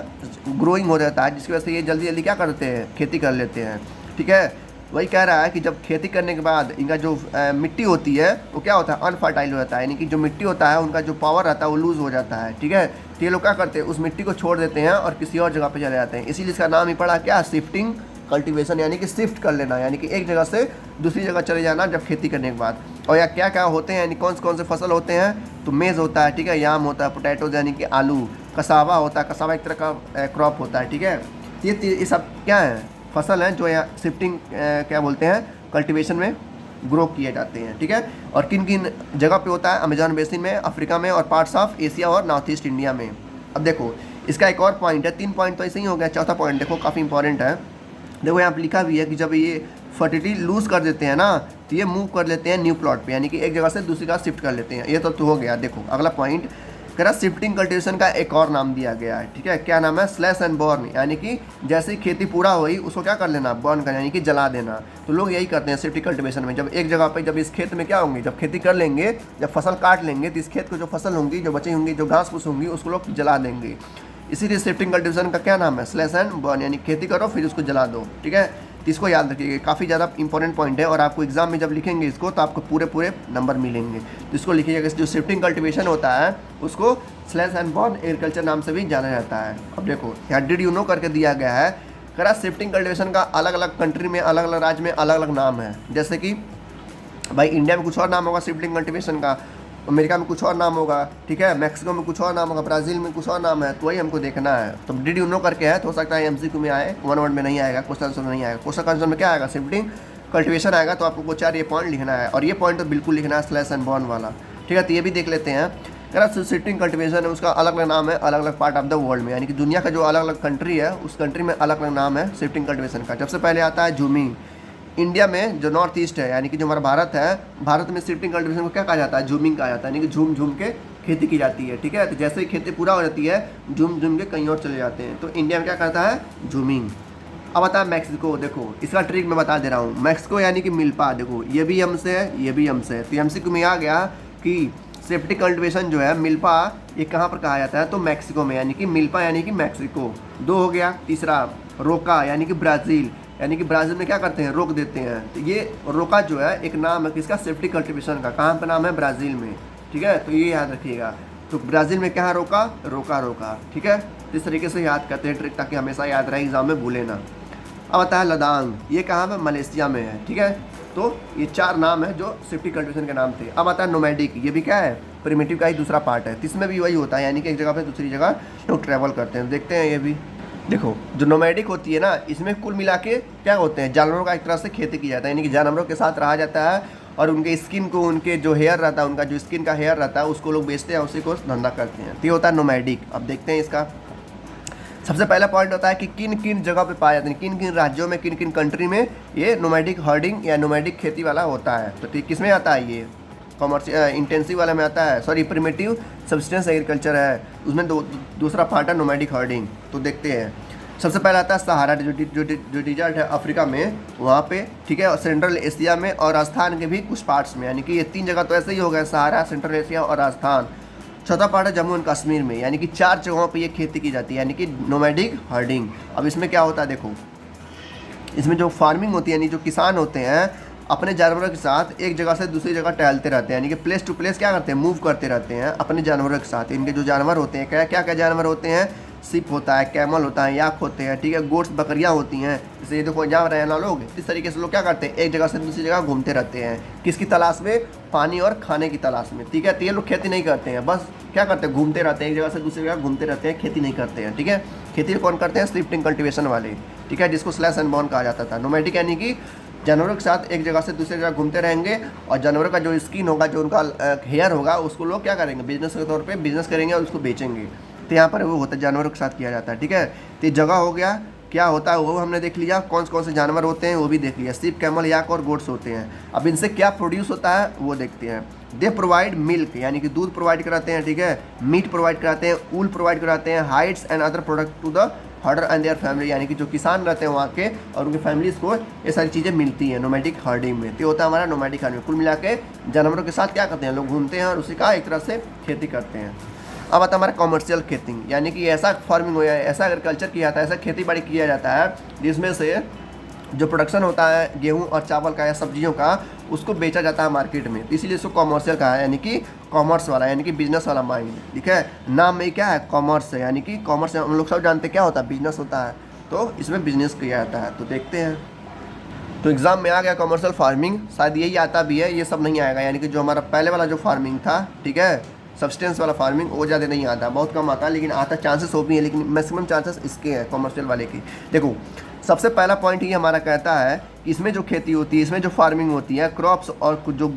ग्रोइंग हो जाता है, जिसकी वजह से ये जल्दी जल्दी क्या करते हैं, खेती कर लेते हैं, ठीक है। वही कह रहा है कि जब खेती करने के बाद इनका जो मिट्टी होती है वो क्या होता है, अनफर्टाइल हो जाता है, यानी कि जो मिट्टी होता है उनका जो पावर रहता है वो लूज़ हो जाता है, ठीक है। तो ये लोग क्या करते हैं, उस मिट्टी को छोड़ देते हैं और किसी और जगह पे चले जाते हैं, इसीलिए इसका नाम ही पड़ा क्या, शिफ्टिंग कल्टीवेशन, यानी कि शिफ्ट कर लेना, यानी कि एक जगह से दूसरी जगह चले जाना जब खेती करने के बाद। और या क्या क्या होते हैं, यानी कौन से फसल होते हैं, तो मेज़ होता है, ठीक है, याम होता है, पोटैटोज यानी कि आलू, कसावा होता है, कसावा एक तरह का क्रॉप होता है, ठीक है। ये सब क्या है, फसल हैं जो यहाँ शिफ्टिंग क्या बोलते हैं, कल्टीवेशन में ग्रो किए जाते हैं, ठीक है। और किन किन जगह पे होता है, अमेजॉन बेसिन में, अफ्रीका में, और पार्ट्स ऑफ एशिया और नॉर्थ ईस्ट इंडिया में। अब देखो इसका एक और पॉइंट है, 3 पॉइंट तो ऐसे ही हो गया, चौथा पॉइंट देखो काफ़ी इंपॉर्टेंट है। देखो यहाँ पर लिखा भी है कि जब ये फर्टिलिटी लूज़ कर देते हैं ना, तो ये मूव कर लेते हैं न्यू प्लॉट पे, यानी कि एक जगह से दूसरी जगह शिफ्ट कर लेते हैं। ये तो हो गया। देखो अगला पॉइंट कह रहा शिफ्टिंग कल्टीवेशन का एक और नाम दिया गया है, ठीक है। क्या नाम है, स्लैश एंड बर्न, यानी कि जैसे ही खेती पूरा हुई उसको क्या कर लेना, बर्न कर, यानी कि जला देना। तो लोग यही करते हैं शिफ्टिंग कल्टीवेशन में, जब एक जगह पे जब इस खेत में क्या होंगे, जब खेती कर लेंगे, जब फसल काट लेंगे, तो इस खेत को जो फसल होंगी, जो बची होंगी, जो घास फूस होंगी, उसको लोग जला देंगे। इसीलिए शिफ्टिंग कल्टीवेशन का क्या नाम है, स्लैश एंड बर्न, यानी खेती करो फिर उसको जला दो, ठीक है। तो इसको याद रखिएगा, काफ़ी ज़्यादा इंपॉर्टेंट पॉइंट है, और आपको एग्जाम में जब लिखेंगे इसको तो आपको पूरे नंबर मिलेंगे। तो इसको लिखिएगा, जो शिफ्टिंग कल्टीवेशन होता है उसको स्लैश एंड बर्न एग्रीकल्चर नाम से भी जाना जाता है। अब देखो यहाँ डिड यू नो करके दिया गया है, करा शिफ्टिंग कल्टीवेशन का अलग अलग कंट्री में, अलग अलग राज्य में अलग अलग नाम है। जैसे कि भाई इंडिया में कुछ और नाम होगा शिफ्टिंग कल्टीवेशन का, अमेरिका में कुछ और नाम होगा, ठीक है, मैक्सिको में कुछ और नाम होगा, ब्राज़ील में कुछ और नाम है, तो वही हमको देखना है। तो डिड यू नो करके है, तो हो सकता है एमसीक्यू में आए, 1 वर्ड में नहीं आएगा, क्वेश्चन आंसर में नहीं आएगा। क्वेश्चन आंसर में क्या आएगा, शिफ्टिंग कल्टीवेशन आएगा, तो आपको 4 ये पॉइंट लिखना है, और ये पॉइंट तो बिल्कुल लिखना है स्लैश एंड बर्न वाला, ठीक है। तो ये भी देख लेते हैं। अगर शिफ्टिंग कल्टीवेशन है उसका अलग अलग नाम है अलग अलग पार्ट ऑफ द वर्ल्ड में, यानी कि दुनिया का जो अलग अलग कंट्री है उस कंट्री में अलग अलग नाम है शिफ्टिंग कल्टीवेशन का। सबसे पहले आता है जूमिंग। इंडिया में जो नॉर्थ ईस्ट है, यानी कि जो हमारा भारत है, भारत में शिफ्टिंग कल्टीवेशन को क्या कहा जाता है, जूमिंग कहा जाता है, यानी कि झूम झूम के खेती की जाती है, ठीक है। तो जैसे ही खेती पूरा हो जाती है झूम झूम के कहीं और चले जाते हैं, तो इंडिया में क्या करता है, जूमिंग। अब बता मैक्सिको, देखो इसका ट्रिक मैं बता दे रहा हूँ। मैक्सिको यानी कि मिल्पा, देखो ये भी हमसे है, ये भी हमसे है, तो एमसीक्यू में आ गया कि सेफ्टी कल्टिवेशन जो है मिल्पा, ये कहाँ पर कहा जाता है, तो मैक्सिको में, यानी कि मिल्पा यानी कि मैक्सिको। दो हो गया। तीसरा रोका यानी कि ब्राज़ील, यानी कि ब्राज़ील में क्या करते हैं, रोक देते हैं। तो ये रोका जो है एक नाम है किसका, सेफ्टी कल्टिवेशन का। कहाँ पर नाम है, ब्राज़ील में, ठीक है, तो ये याद रखिएगा। तो ब्राज़ील में क्या है, रोका, रोका, रोका, ठीक है। इस तरीके से याद करते हैं ट्रिक, ताकि हमेशा याद रहे, एग्जाम में भूले ना। अब आता है लदांग, ये कहाँ पे, मलेशिया में है, ठीक है। तो ये 4 नाम है जो सेफ्टी कल्टिवेशन के नाम थे। अब आता है नोमैडिक, ये भी क्या है, प्रिमिटिव का ही दूसरा पार्ट है। तो इसमें भी वही होता है, यानी कि एक जगह पे दूसरी जगह लोग ट्रैवल करते हैं। देखते हैं ये भी, देखो जो नोमैडिक होती है ना, इसमें कुल मिला के क्या होते हैं, जानवरों का एक तरह से खेती की जाता है, यानी कि जानवरों के साथ रहा जाता है और उनके स्किन को, उनके जो हेयर रहता है, उनका जो स्किन का हेयर रहता है उसको लोग बेचते हैं, उसी को धंधा करते हैं। तो ये होता है नोमैडिक। अब देखते हैं इसका सबसे पहला पॉइंट होता है कि किन किन जगह पे पाए जाते हैं, किन किन राज्यों में, किन किन कंट्री में ये नोमैडिक हर्डिंग या नोमैडिक खेती वाला होता है। तो ठीक किस में आता है, ये कॉमर्शियल इंटेंसिव वाला में आता है, सॉरी प्रिमिटिव सब्सिस्टेंस एग्रीकल्चर है, उसमें दूसरा पार्ट है नोमैडिक हर्डिंग। तो देखते हैं सबसे पहला आता है सहारा, जो डिजर्ट है अफ्रीका में, वहाँ पे, ठीक है, और सेंट्रल एशिया में और राजस्थान के भी कुछ पार्ट्स में, यानी कि ये 3 जगह तो ऐसे ही हो गए, सहारा, सेंट्रल एशिया और राजस्थान। चौथा पार्ट है जम्मू एंड कश्मीर में, यानी कि 4 जगहों पे ये खेती की जाती है, यानी कि नोमैडिक हर्डिंग। अब इसमें क्या होता है, देखो इसमें जो फार्मिंग होती है, यानी जो किसान होते हैं अपने जानवरों के साथ एक जगह से दूसरी जगह टहलते रहते हैं, यानी कि प्लेस टू प्लेस क्या करते हैं, मूव करते रहते हैं अपने जानवरों के साथ। इनके जो जानवर होते हैं, क्या क्या जानवर होते हैं, सिप होता है, कैमल होता है, याक होते हैं, ठीक है, गोट्स, बकरियां होती हैं। जैसे ये देखो जा रहे हैं ना लोग, इस तरीके से लोग क्या करते हैं, एक जगह से दूसरी जगह घूमते रहते हैं, किसकी तलाश में, पानी और खाने की तलाश में, ठीक है। तो ये लोग खेती नहीं करते हैं, बस क्या करते हैं, घूमते रहते हैं, एक जगह से दूसरी जगह घूमते रहते हैं, खेती नहीं करते हैं, ठीक है। खेती कौन करते हैं, शिफ्टिंग कल्टिवेशन वाले, ठीक है, जिसको स्लैश एंड बर्न कहा जाता था। नोमैडिक यानी कि जानवरों के साथ एक जगह से दूसरी जगह घूमते रहेंगे, और जानवरों का जो स्किन होगा, जो उनका हेयर होगा, उसको लोग क्या करेंगे, बिजनेस के तौर पे बिजनेस करेंगे और उसको बेचेंगे। तो यहाँ पर वो होता है, जानवरों के साथ किया जाता है, ठीक है। तो जगह हो गया, क्या होता है वो हमने देख लिया, कौन कौन से जानवर होते हैं वो भी देख लिया, सिप, कैमल, याक और गोट्स होते हैं। अब इनसे क्या प्रोड्यूस होता है वो देखते हैं। दे प्रोवाइड मिल्क, यानी कि दूध प्रोवाइड कराते हैं, ठीक है, मीट प्रोवाइड कराते हैं, ऊल प्रोवाइड कराते हैं, hides and other product to the herder and their family, यानी कि जो किसान रहते हैं वहाँ के और उनकी फैमिलीज़ को ये सारी चीज़ें मिलती हैं नोमैडिक हर्डिंग में। तो होता है हमारा नोमैडिक हर्डिंग। कुल मिला के जानवरों के साथ क्या करते हैं, लोग घूमते हैं और उसी का एक तरह से खेती करते हैं। अब आता है हमारा कॉमर्शियल खेती, यानी कि ऐसा फार्मिंग हो, ऐसा एग्रीकल्चर किया जाता है, ऐसा खेती बाड़ी किया जाता है जिसमें से जो प्रोडक्शन होता है गेहूं और चावल का या सब्जियों का, उसको बेचा जाता है मार्केट में। तो इसीलिए इसको कॉमर्शियल कहा है, यानी कि कॉमर्स वाला, यानी कि बिजनेस वाला माइंड, ठीक है। नाम में क्या है, कॉमर्स है, यानी कि कॉमर्स हम लोग सब जानते हैं क्या होता है, बिजनेस होता है, तो इसमें बिजनेस किया जाता है। तो देखते हैं, तो एग्जाम में आ गया कॉमर्शियल फार्मिंग, शायद यही आता भी है, ये सब नहीं आएगा, यानी कि जो हमारा पहले वाला जो फार्मिंग था, ठीक है, सब्सटेंस वाला फार्मिंग, वो ज़्यादा नहीं आता, बहुत कम आता है, लेकिन आता चांसेस हो भी है, लेकिन मैक्सिमम चांसेस इसके हैं कॉमर्शियल वाले की। देखो सबसे पहला पॉइंट ये हमारा कहता है कि इसमें जो खेती होती है, इसमें जो फार्मिंग होती है, क्रॉप्स और कुछ जो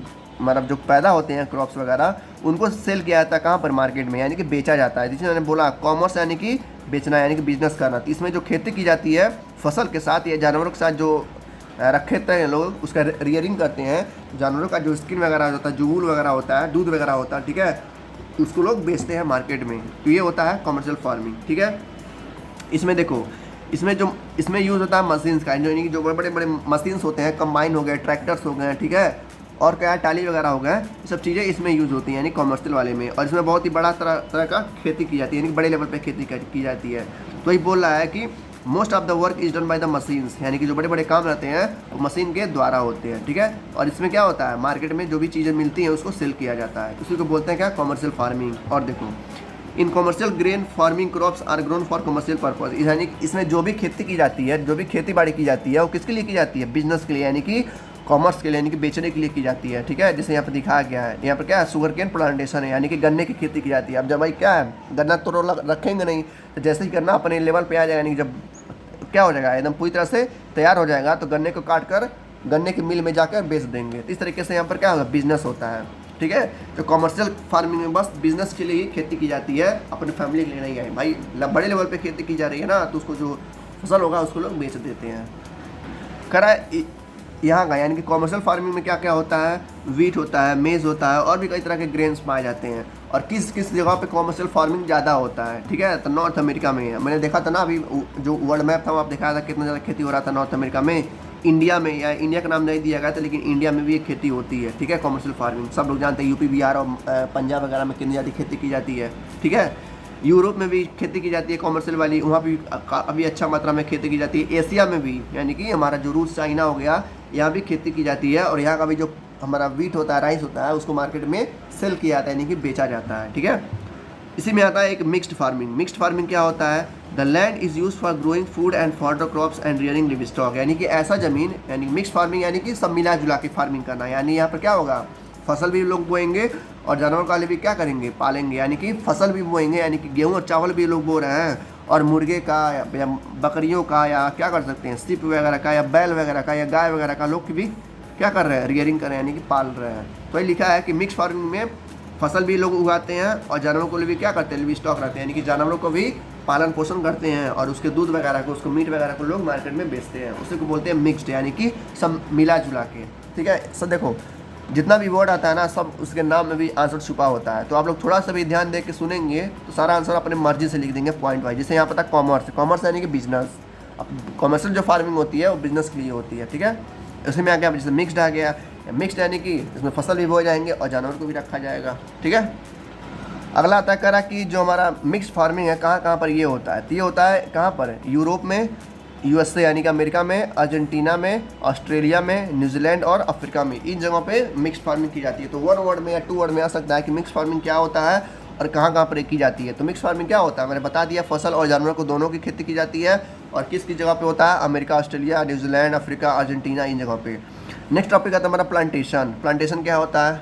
मतलब जो पैदा होते हैं क्रॉप्स वगैरह, उनको सेल किया जाता है कहाँ पर, मार्केट में, यानी कि बेचा जाता है। जैसे मैंने बोला कॉमर्स यानी कि बेचना, यानी कि बिजनेस करना। तो इसमें जो खेती की जाती है फसल के साथ या जानवरों के साथ जो रखे हैं लोग, उसका रियरिंग करते हैं, जानवरों का जो स्किन वगैरह होता है, जो वूल वगैरह होता है, दूध वगैरह होता है, ठीक है, उसको लोग बेचते हैं मार्केट में। तो ये होता है कॉमर्शियल फार्मिंग, ठीक है। इसमें देखो इसमें यूज़ होता है मशीन्स का, यानी कि जो बड़े बड़े मशीन्स होते हैं, कंबाइन हो गए, ट्रैक्टर्स हो गए, ठीक है, और क्या टाली वगैरह हो गए, ये सब चीज़ें इसमें यूज़ होती हैं, यानी कॉमर्शियल वाले में। और इसमें बहुत ही बड़ा तरह का खेती की जाती है, यानी कि बड़े लेवल पे खेती की जाती है। तो ये बोल रहा है कि most of the work is done by the machines, यानी कि जो बड़े बड़े काम रहते हैं वो मशीन के द्वारा होते हैं, ठीक है। और इसमें क्या होता है, मार्केट में जो भी चीज़ें मिलती हैं उसको सेल किया जाता है, उसी को बोलते हैं क्या, कॉमर्शियल फार्मिंग। और देखो in commercial grain farming crops are grown for commercial purpose, यानी इसमें जो भी खेती की जाती है, जो भी खेती बाड़ी की जाती है, वो किसके लिए की जाती है, बिजनेस के लिए, यानी कि कॉमर्स के लिए, यानी कि बेचने के लिए की जाती है, ठीक है। जैसे यहाँ पर दिखाया गया है, यहाँ पर क्या है, शुगर केन प्लांटेशन है, यानी कि गन्ने की खेती की जाती है। अब जब भाई क्या है, गन्ना तो रखेंगे नहीं, तो जैसे ही गन्ना अपने लेवल पे आ जाएगा, यानी कि जब क्या हो जाएगा, एकदम पूरी तरह से तैयार हो जाएगा, तो गन्ने को काट कर गन्ने की मिल में जाकर बेच देंगे। इस तरीके से यहाँ पर क्या होगा, बिजनेस होता है, ठीक है। तो कॉमर्शियल फार्मिंग में बस बिजनेस के लिए ही खेती की जाती है, अपने फैमिली के लिए नहीं है भाई। बड़े लेवल पे खेती की जा रही है ना, तो उसको जो फसल होगा उसको लोग बेच देते हैं। करा यहाँ का, यानी कि कॉमर्शियल फार्मिंग में क्या क्या होता है, वीट होता है, मेज होता है, और भी कई तरह के ग्रेन्स पाए जाते हैं। और किस किस जगह पे कॉमर्शियल फार्मिंग ज़्यादा होता है, ठीक है, तो नॉर्थ अमेरिका में है। मैंने देखा था ना अभी जो वर्ल्ड मैप था, वहाँ दिखाया था कितना ज़्यादा खेती हो रहा था नॉर्थ अमेरिका में। इंडिया में, या इंडिया का नाम नहीं दिया गया था, लेकिन इंडिया में भी एक खेती होती है, ठीक है, कॉमर्शियल फार्मिंग। सब लोग जानते हैं यूपी, बिहार और पंजाब वगैरह में कितनी ज़्यादा खेती की जाती है, ठीक है। यूरोप में भी खेती की जाती है कॉमर्शियल वाली, वहाँ भी अभी अच्छा मात्रा में खेती की जाती है। एशिया में भी, यानी कि हमारा जो रूस चाइना हो गया, यहाँ भी खेती की जाती है। और यहाँ का भी जो हमारा वीट होता है, राइस होता है, उसको मार्केट में सेल किया जाता है, यानी कि बेचा जाता है, ठीक है। इसी में आता है एक मिक्स्ड फार्मिंग। मिक्स्ड फार्मिंग क्या होता है, the land is use for growing food and fodder crops and rearing live stock, यानी कि ऐसा ज़मीन, यानी मिक्स्ड फार्मिंग यानी कि सब मिला जुला के फार्मिंग करना। यानी यहाँ पर क्या होगा, फसल भी लोग बोएंगे और जानवर का भी क्या करेंगे, पालेंगे, यानी कि फसल भी बोएंगे, यानी कि गेहूँ और चावल भी लोग बो रहे हैं, और मुर्गे का या बकरियों का, या क्या कर सकते हैं, सिप वगैरह का, या बैल वगैरह का, या गाय वगैरह का लोग भी क्या कर रहे हैं, रियरिंग कर रहे हैं, यानी कि पाल रहे हैं। तो ये लिखा है कि मिक्स फार्मिंग में फसल भी लोग उगाते हैं और जानवरों को भी क्या करते हैं, लिव स्टॉक रखते हैं, यानी कि जानवरों को भी पालन पोषण करते हैं, और उसके दूध वगैरह को, उसको मीट वगैरह को लोग मार्केट में बेचते हैं। उसी को बोलते हैं मिक्सड, यानी कि सब मिला जुला के, ठीक है। सब देखो जितना भी वर्ड आता है ना, सब उसके नाम में भी आंसर छुपा होता है। तो आप लोग थोड़ा सा भी ध्यान दे के सुनेंगे तो सारा आंसर अपने मर्जी से लिख देंगे पॉइंट वाइज। जैसे यहाँ पता कॉमर्स, कॉमर्स यानी कि बिजनेस। अब कॉमर्शियल जो फार्मिंग होती है वो बिजनेस के लिए होती है, ठीक है। उसमें आ गया जैसे मिक्सड आ गया, मिक्सड यानी कि इसमें फसल भी बोए जाएंगे और जानवर को भी रखा जाएगा, ठीक है। अगला आता है करा कि जो हमारा मिक्स्ड फार्मिंग है कहाँ कहाँ पर ये होता है, तो ये होता है कहाँ पर, यूरोप में, यूएसए यानी कि अमेरिका में, अर्जेंटीना में, ऑस्ट्रेलिया में, न्यूजीलैंड और अफ्रीका में, इन जगहों पे मिक्स्ड फार्मिंग की जाती है। तो वन वर्ड में या टू वर्ड में आ सकता है कि मिक्स्ड फार्मिंग क्या होता है और कहाँ कहाँ पर की जाती है। तो मिक्स्ड फार्मिंग क्या होता है, मैंने बता दिया, फसल और जानवर को दोनों की खेती की जाती है। और किस किस जगह पे होता है, America, Australia, New Zealand, Africa, Argentina, इन जगहों पे। नेक्स्ट टॉपिक आता है हमारा प्लांटेशन। प्लांटेशन क्या होता है,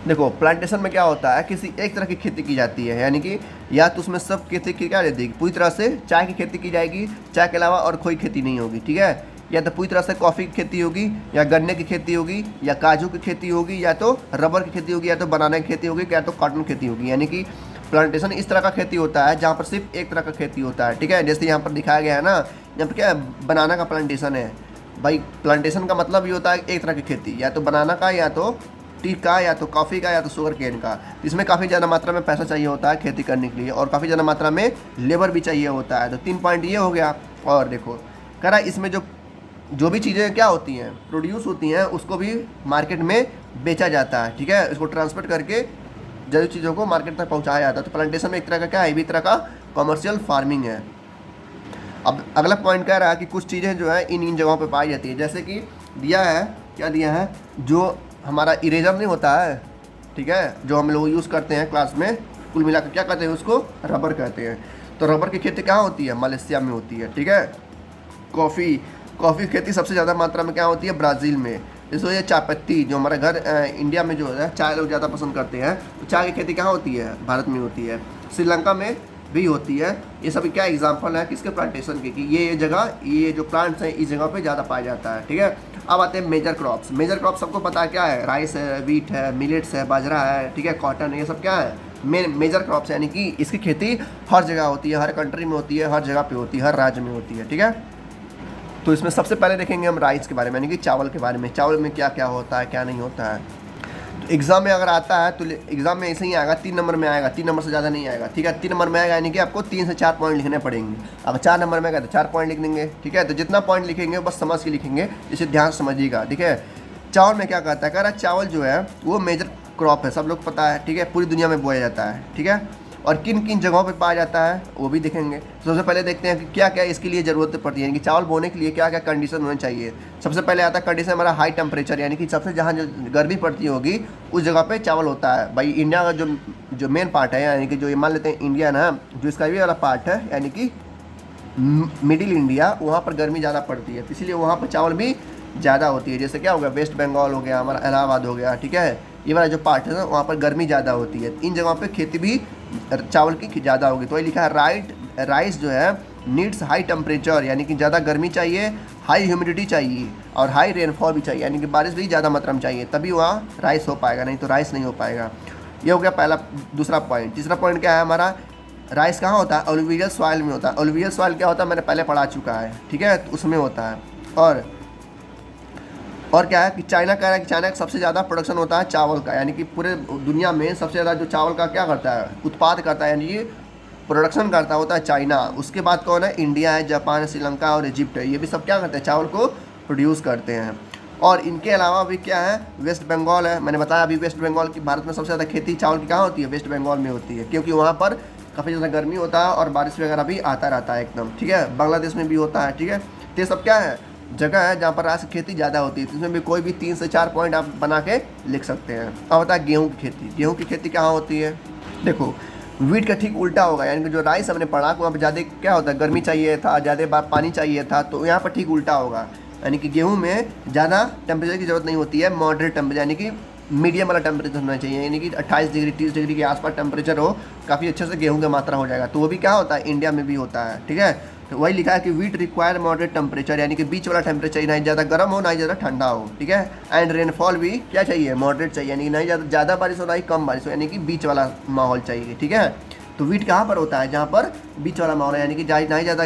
देखो प्लांटेशन में क्या होता है, किसी एक तरह की खेती की जाती है, यानी कि या तो उसमें सब खेती की क्या रहती है, पूरी तरह से चाय की खेती की जाएगी, चाय के अलावा और कोई खेती नहीं होगी, ठीक है। या तो पूरी तरह से कॉफ़ी की खेती होगी, या गन्ने की खेती होगी, या काजू की खेती होगी, या तो रबर की खेती होगी, या तो बनाना की खेती होगी, या तो कॉटन खेती होगी। यानी कि प्लांटेशन इस तरह का खेती होता है जहाँ पर सिर्फ एक तरह का खेती होता है, ठीक है। जैसे यहाँ पर दिखाया गया है ना, यहाँ पर क्या बनाना का प्लांटेशन है। भाई प्लांटेशन का मतलब ये होता है एक तरह की खेती, या तो बनाना का, या तो टी का, या तो कॉफ़ी का, या तो शुगर केन का। इसमें काफ़ी ज़्यादा मात्रा में पैसा चाहिए होता है खेती करने के लिए, और काफ़ी ज़्यादा मात्रा में लेबर भी चाहिए होता है। तो 3 पॉइंट ये हो गया। और देखो करा इसमें जो भी चीज़ें क्या होती हैं, प्रोड्यूस होती हैं, उसको भी मार्केट में बेचा जाता है, ठीक है। इसको ट्रांसपोर्ट करके जो चीज़ों को मार्केट तक पहुँचाया जाता है। तो प्लांटेशन में एक तरह का क्या है, भी तरह का कॉमर्शियल फार्मिंग है। अब अगला पॉइंट कह रहा है कि कुछ चीज़ें जो है इन जगहों पे पाई जाती है। जैसे कि दिया है, क्या दिया है, जो हमारा इरेजर नहीं होता है, ठीक है, जो हम लोग यूज़ करते हैं क्लास में, कुल मिलाकर क्या कहते हैं उसको, रबर कहते हैं। तो रबर की खेती कहाँ होती है, मलेशिया में होती है, ठीक है। कॉफ़ी की खेती सबसे ज़्यादा मात्रा में क्या होती है, ब्राज़ील में। जैसे ये चाय पत्ती, जो हमारे घर इंडिया में जो है चाय लोग ज़्यादा पसंद करते हैं, तो चाय की खेती कहाँ होती है, भारत में होती है, श्रीलंका में भी होती है। ये सभी क्या एग्जांपल है किसके, प्लांटेशन के, कि ये जगह, ये जो प्लांट्स हैं इस जगह पे ज़्यादा पाया जाता है, ठीक है। अब आते हैं मेजर क्रॉप्स। मेजर क्रॉप्स सबको पता है क्या है, राइस है, वीट है, मिलेट्स है, बाजरा है, ठीक है, कॉटन है, ये सब क्या है, मेजर क्रॉप्स, यानी कि इसकी खेती हर जगह होती है, हर कंट्री में होती है, हर जगह पे होती है, हर राज्य में होती है, ठीक है। तो इसमें सबसे पहले देखेंगे हम राइस के बारे में, यानी कि चावल के बारे में। चावल में क्या क्या होता है, क्या नहीं होता है। तो एग्ज़ाम में अगर आता है तो एग्ज़ाम में ऐसे ही आएगा, 3 नंबर में आएगा, 3 नंबर से ज़्यादा नहीं आएगा, ठीक है। 3 नंबर में आएगा यानी कि आपको 3 से 4 पॉइंट लिखने पड़ेंगे। अगर 4 नंबर में आएगा तो 4 पॉइंट लिख देंगे, ठीक है। तो जितना पॉइंट लिखेंगे बस समझ के लिखेंगे, इसे ध्यान समझिएगा, ठीक है। चावल में क्या कहता है, कह रहा है चावल जो है वो मेजर क्रॉप है, सब लोग पता है, ठीक है, पूरी दुनिया में बोया जाता है, ठीक है। और किन किन जगहों पे पाया जाता है वो भी देखेंगे। तो सबसे पहले देखते हैं कि क्या क्या इसके लिए ज़रूरत पड़ती है, यानी कि चावल बोने के लिए क्या क्या कंडीशन होनी चाहिए। सबसे पहले आता है कंडीशन हमारा हाई टेम्परेचर, यानी कि सबसे जहाँ जो गर्मी पड़ती होगी उस जगह पे चावल होता है। भाई इंडिया का जो मेन पार्ट है, यानी कि जो ये मान लेते हैं इंडिया ना, जो इसका भी वाला पार्ट है, यानी कि मिडिल इंडिया, वहाँ पर गर्मी ज़्यादा पड़ती है, इसलिए वहाँ पर चावल भी ज़्यादा होती है। जैसे क्या हो गया, वेस्ट बंगाल हो गया, हमारा इलाहाबाद हो गया, ठीक है, ये वाला जो पार्ट है ना, वहाँ पर गर्मी ज़्यादा होती है। इन जगहों पे खेती भी चावल की ज़्यादा होगी। तो ये लिखा है राइस जो है नीड्स हाई टेम्परेचर, यानी कि ज़्यादा गर्मी चाहिए, हाई ह्यूमिडिटी चाहिए, और हाई रेनफॉल भी चाहिए, यानी कि बारिश भी ज़्यादा मात्रा में चाहिए, तभी वहाँ राइस हो पाएगा, नहीं तो राइस नहीं हो पाएगा। ये हो गया पहला, दूसरा पॉइंट। तीसरा पॉइंट क्या है हमारा, राइस कहाँ होता है, अलुवियल सॉइल में होता है। अलुवियल सॉइल क्या होता है, मैंने पहले पढ़ा चुका है, ठीक है, तो उसमें होता है। और और क्या है कि चाइना कह रहा है कि चाइना का सबसे ज़्यादा प्रोडक्शन होता है चावल का, यानी कि पूरे दुनिया में सबसे ज़्यादा जो चावल का क्या करता है, उत्पाद करता है, यानी कि प्रोडक्शन करता होता है चाइना। उसके बाद कौन है, इंडिया है, जापान है, श्रीलंका और इजिप्ट है, ये भी सब क्या करते हैं, चावल को प्रोड्यूस करते हैं। और इनके अलावा भी क्या है, वेस्ट बंगाल है, मैंने बताया अभी वेस्ट बंगाल की भारत में सबसे ज़्यादा खेती चावल की कहाँ होती है, वेस्ट बंगाल में होती है, क्योंकि वहाँ पर काफ़ी ज़्यादा गर्मी होता है और बारिश वगैरह भी आता रहता है एकदम, ठीक है। बांग्लादेश में भी होता है, ठीक है। तो ये सब क्या है, जगह है जहाँ पर राष्ट्र खेती ज़्यादा होती है। तो इसमें भी कोई भी 3 से 4 पॉइंट आप बना के लिख सकते हैं। अब होता है गेहूँ की खेती। गेहूँ की खेती कहाँ होती है, देखो वीट का ठीक उल्टा होगा, यानी कि जो राइस हमने पढ़ा वहाँ पर ज़्यादा क्या होता है, गर्मी चाहिए था, ज़्यादा पानी चाहिए था, तो यहाँ पर ठीक उल्टा होगा। यानी कि गेहूँ में ज़्यादा टेम्परेचर की ज़रूरत नहीं होती है, मॉडरेट टेम्परेचर यानी कि मीडियम वाला टेम्परेचर होना चाहिए, यानी कि 28 डिग्री 30 डिग्री के आसपास टेम्परेचर हो, काफ़ी अच्छे से गेहूँ का मात्रा हो जाएगा। तो वो भी क्या होता है, इंडिया में भी होता है, ठीक है। तो वही लिखा है कि वीट रिक्वायर मॉडरेट टेम्परेचर, यानी कि बीच वाला टेम्परेचर, ना ही ज़्यादा गर्म हो ना ही ज़्यादा ठंडा हो, ठीक है। एंड रेनफॉल भी क्या चाहिए, मॉडरेट चाहिए, यानी कि ना ही ज़्यादा बारिश हो ना ही कम बारिश हो, यानी कि बीच वाला माहौल चाहिए, ठीक है। तो वीट कहाँ पर होता है, जहाँ पर बीच वाला माहौल है, यानी कि ना ही ज़्यादा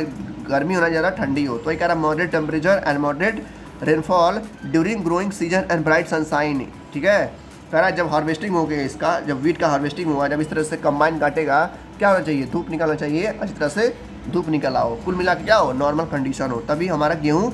गर्मी हो ना ज़्यादा ठंडी हो। तो ये कह रहा है moderate temperature and moderate rainfall during growing season and bright sunshine, ठीक है। कह रहा है जब हार्वेस्टिंग हो गई इसका, जब वीट का हार्वेस्टिंग हुआ, जब इस तरह से कंबाइन काटेगा, क्या होना चाहिए, धूप निकलना चाहिए, अच्छी तरह से धूप निकल आओ, कुल मिला के क्या हो, नॉर्मल कंडीशन हो, तभी हमारा गेहूँ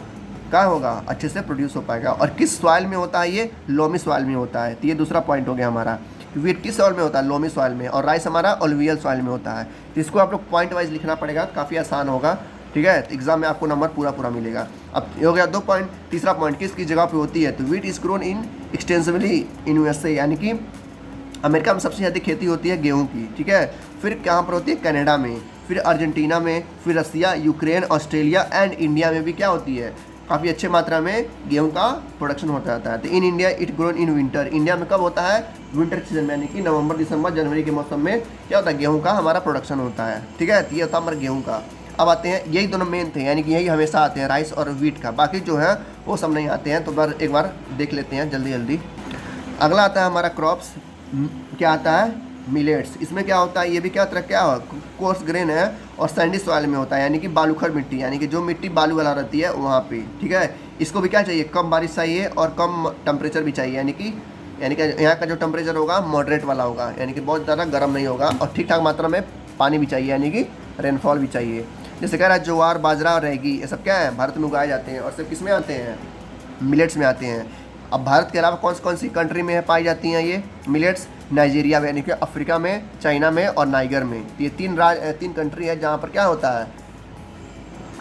क्या होगा, अच्छे से प्रोड्यूस हो पाएगा। और किस सॉइल में होता है ये, लोमी सॉइल में होता है। तो ये दूसरा पॉइंट हो गया हमारा, वीट किस सॉइल में होता है, लोमी सॉइल में, और राइस हमारा ऑलुवियल सॉइल में होता है। तो इसको आप लोग पॉइंट वाइज लिखना पड़ेगा, काफ़ी आसान होगा, ठीक है। तो एग्जाम में आपको नंबर पूरा मिलेगा। अब ये हो गया 2 पॉइंट। तीसरा पॉइंट किसकी जगह पे होती है, तो wheat is grown in extensively in USA, यानी कि अमेरिका में सबसे ज़्यादा खेती होती है गेहूं की, ठीक है। फिर कहाँ पर होती है, कनाडा में, फिर अर्जेंटीना में, फिर रसिया, यूक्रेन, ऑस्ट्रेलिया एंड इंडिया में भी क्या होती है, काफ़ी अच्छे मात्रा में गेहूं का प्रोडक्शन होता रहता है। तो in India it grown in winter, India में कब होता है, विंटर सीजन में, यानी कि नवंबर दिसंबर जनवरी के मौसम में क्या होता है, गेहूँ का हमारा प्रोडक्शन होता है, ठीक है। तो ये होता है हमारा गेहूँ का। अब आते हैं, यही दोनों मेन थे, यानी कि यही हमेशा आते हैं, राइस और वीट का, बाकी जो है वो सब नहीं आते हैं। तो एक बार देख लेते हैं जल्दी। अगला आता है हमारा क्रॉप्स, क्या आता है, मिलेट्स। इसमें क्या होता है, ये भी क्या तरह क्या हो, कोर्स ग्रेन है और सैंडी सॉइल में होता है, यानी कि बालूखर मिट्टी, यानी कि जो मिट्टी बालू वाला रहती है वहाँ पे, ठीक है। इसको भी क्या चाहिए, कम बारिश चाहिए और कम टेम्परेचर भी चाहिए, यानी कि यहाँ का जो टेम्परेचर होगा मॉडरेट वाला होगा, यानी कि बहुत ज़्यादा गर्म नहीं होगा, और ठीक ठाक मात्रा में पानी भी चाहिए, यानी कि रेनफॉल भी चाहिए। जैसे कह रहा है ज्वार, बाजरा और रेगी, ये सब क्या है, भारत में उगाए जाते हैं, और सब किस में आते हैं, मिलेट्स में आते हैं। अब भारत के अलावा कौन सी कंट्री में पाई जाती हैं ये मिलेट्स, नाइजीरिया में, यानी कि अफ्रीका में, चाइना में और नाइगर में। तो ये 3 कंट्री है जहाँ पर क्या होता है,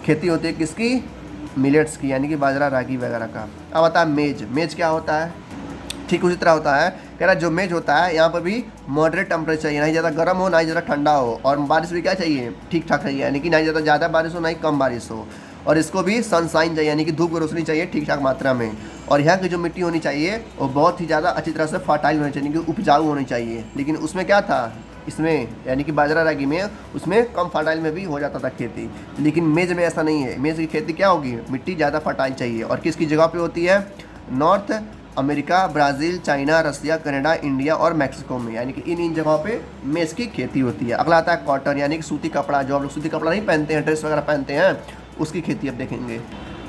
खेती होती है किसकी, मिलेट्स की, यानी कि बाजरा, रागी वगैरह का। अब आता है मेज क्या होता है, ठीक उसी तरह होता है। कह रहा है जो मेज होता है यहाँ पर भी मॉडरेट टेम्परेचर चाहिए, ना ही ज़्यादा गर्म हो ना ही ज़्यादा ठंडा हो, और बारिश भी क्या चाहिए, ठीक ठाक चाहिए, यानी कि ना ही ज़्यादा बारिश हो ना ही कम बारिश हो, और इसको भी सनशाइन चाहिए, यानी कि धूप की रोशनी चाहिए ठीक ठाक मात्रा में। और यहाँ की जो मिट्टी होनी चाहिए वो बहुत ही ज़्यादा अच्छी तरह से फर्टाइल होनी चाहिए, यानी कि उपजाऊ होनी चाहिए। लेकिन उसमें क्या था, इसमें यानी कि बाजरा रागी में, उसमें कम फर्टाइल में भी हो जाता था खेती, लेकिन मेज में ऐसा नहीं है। मेज की खेती क्या होगी, मिट्टी ज़्यादा फर्टाइल चाहिए, और किसकी जगह पे होती है, नॉर्थ अमेरिका, ब्राज़ील, चाइना, रसिया, कनाडा, इंडिया और मैक्सिको में, यानी कि इन जगहों पे मेज की खेती होती है। अगला आता है कॉटन, यानी कि सूती कपड़ा, जो आप लोग सूती कपड़ा नहीं पहनते हैं, ड्रेस वगैरह पहनते हैं, उसकी खेती अब देखेंगे।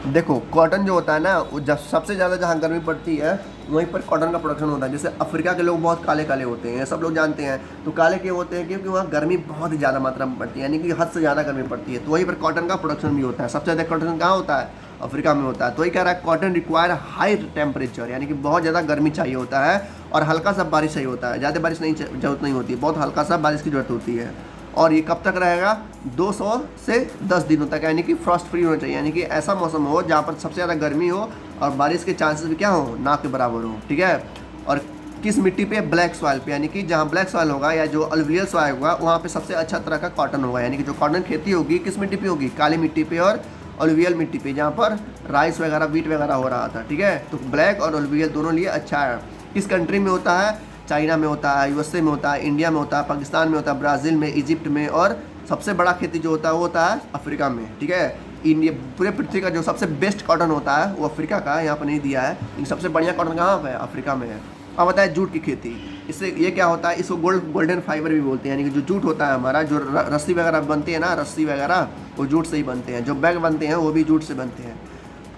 देखो कॉटन जो होता है ना, वो जब सबसे ज़्यादा जहाँ गर्मी पड़ती है वहीं पर कॉटन का प्रोडक्शन होता है। जैसे अफ्रीका के लोग बहुत काले काले होते हैं, सब लोग जानते हैं। तो काले क्यों होते हैं, क्योंकि वहाँ गर्मी बहुत ही ज़्यादा मात्रा में पड़ती है, यानी कि हद से ज़्यादा गर्मी पड़ती है। तो वहीं पर कॉटन का प्रोडक्शन भी होता है। सबसे ज़्यादा कॉटन कहाँ होता है, अफ्रीका में होता है। तो वही कह रहा है कॉटन रिक्वायर हाई टेम्परेचर, यानी कि बहुत ज़्यादा गर्मी चाहिए होता है, और हल्का सा बारिश चाहिए होता है, ज़्यादा बारिश नहीं जरूरत नहीं होती, बहुत हल्का सा बारिश की जरूरत होती है। और ये कब तक रहेगा, 200 से 10 दिनों तक, यानी कि फ्रॉस्ट फ्री होना चाहिए, यानी कि ऐसा मौसम हो जहाँ पर सबसे ज़्यादा गर्मी हो और बारिश के चांसेस भी क्या हो, ना के बराबर हो, ठीक है। और किस मिट्टी पे, ब्लैक सॉइल पे, यानी कि जहाँ ब्लैक सॉइल होगा या जो अलुवियल सॉइल होगा वहाँ पे सबसे अच्छा तरह का कॉटन होगा। यानी कि जो कॉटन खेती होगी किस मिट्टी पे होगी, काली मिट्टी पे और अलुवियल मिट्टी पे, जहाँ पर राइस वगैरह, वीट वगैरह हो रहा था, ठीक है। तो ब्लैक और अलुवियल दोनों लिए अच्छा है। किस कंट्री में होता है, चाइना में होता है, यूएसए में होता है, इंडिया में होता है, पाकिस्तान में होता है, ब्राज़ील में, इजिप्ट में, और सबसे बड़ा खेती जो होता है वो होता है अफ्रीका में, ठीक है। इंडिया पूरे पृथ्वी का जो सबसे बेस्ट कॉटन होता है वो अफ्रीका का है, यहाँ पर नहीं दिया है, लेकिन सबसे बढ़िया कॉटन कहाँ पे है, अफ्रीका में है। अब बताए जूट की खेती, इससे ये क्या होता है, इसको गोल्डन फाइबर भी बोलते हैं, यानी कि जो जूट होता है हमारा, जो रस्सी वगैरह बनती है ना, रस्सी वगैरह वो जूट से ही बनते हैं, जो बैग बनते हैं वो भी जूट से बनते हैं।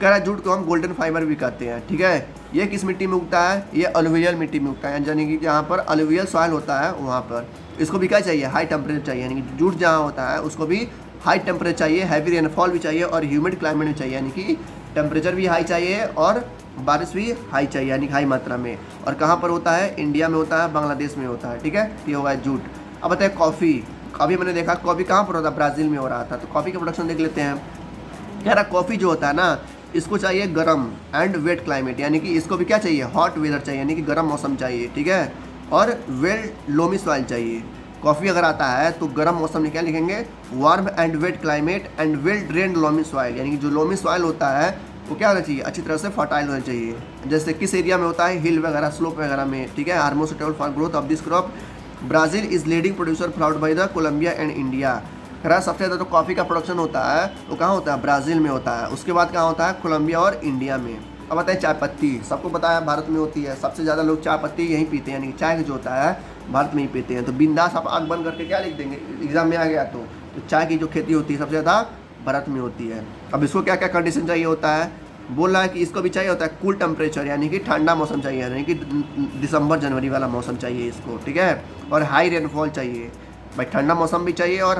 कह रहा है जूट को हम गोल्डन फाइबर भी कहते हैं, ठीक है। ये किस मिट्टी में उगता है, ये अलुवियल मिट्टी में उगता है, यानी कि जहाँ पर अलुवियल सॉइल होता है वहाँ पर। इसको भी क्या चाहिए, हाई टेम्परेचर चाहिए, यानी कि जूट जहाँ होता है उसको भी हाई टेम्परेचर चाहिए, हैवी रेनफॉल भी चाहिए और ह्यूमिड क्लाइमेट भी चाहिए, यानी कि टेम्परेचर भी हाई चाहिए और बारिश भी हाई चाहिए, यानी कि हाई मात्रा में। और कहाँ पर होता है, इंडिया में होता है, बांग्लादेश में होता है, ठीक है। ये होगा जूट। अब बताए कॉफ़ी। अभी मैंने देखा कॉफ़ी कहाँ पर होता है, ब्राज़ील में हो रहा था। तो कॉफ़ी का प्रोडक्शन देख लेते हैं। कह रहा कॉफ़ी जो होता है ना, इसको चाहिए गर्म एंड वेट क्लाइमेट, यानी कि इसको भी क्या चाहिए, हॉट वेदर चाहिए, यानी कि गर्म मौसम चाहिए, ठीक है। और वेल लोमी सॉइल चाहिए। कॉफ़ी अगर आता है तो गर्म मौसम में क्या लिखेंगे, warm and wet climate and well drained loamy soil, यानी कि जो लोमी सॉइल होता है वो क्या होना चाहिए, अच्छी तरह से फर्टाइल होना चाहिए। जैसे किस एरिया में होता है, हिल वगैरह, स्लोप वगैरह में, ठीक है। हार्मो suitable for growth of this crop. Brazil is leading producer followed by the Colombia and India. कह रहा है सबसे ज़्यादा तो कॉफ़ी का प्रोडक्शन होता है वो कहाँ होता है, ब्राज़ील में होता है। उसके बाद कहाँ होता है, कोलंबिया और इंडिया में। अब बताएं चाय पत्ती। सबको पता है भारत में होती है, सबसे ज़्यादा लोग चाय पत्ती यहीं पीते हैं, यानी कि चाय जो होता है भारत में ही पीते हैं। तो बिंदास आप आँख बंद करके क्या लिख देंगे, एग्जाम में आ गया तो चाय की जो खेती होती है सबसे ज़्यादा भारत में होती है। अब इसको क्या क्या कंडीशन चाहिए होता है, बोल रहा है कि इसको भी चाहिए होता है कूल टेम्परेचर, यानी कि ठंडा मौसम चाहिए, यानी कि दिसंबर जनवरी वाला मौसम चाहिए इसको, ठीक है। और हाई रेनफॉल चाहिए, भाई ठंडा मौसम भी चाहिए और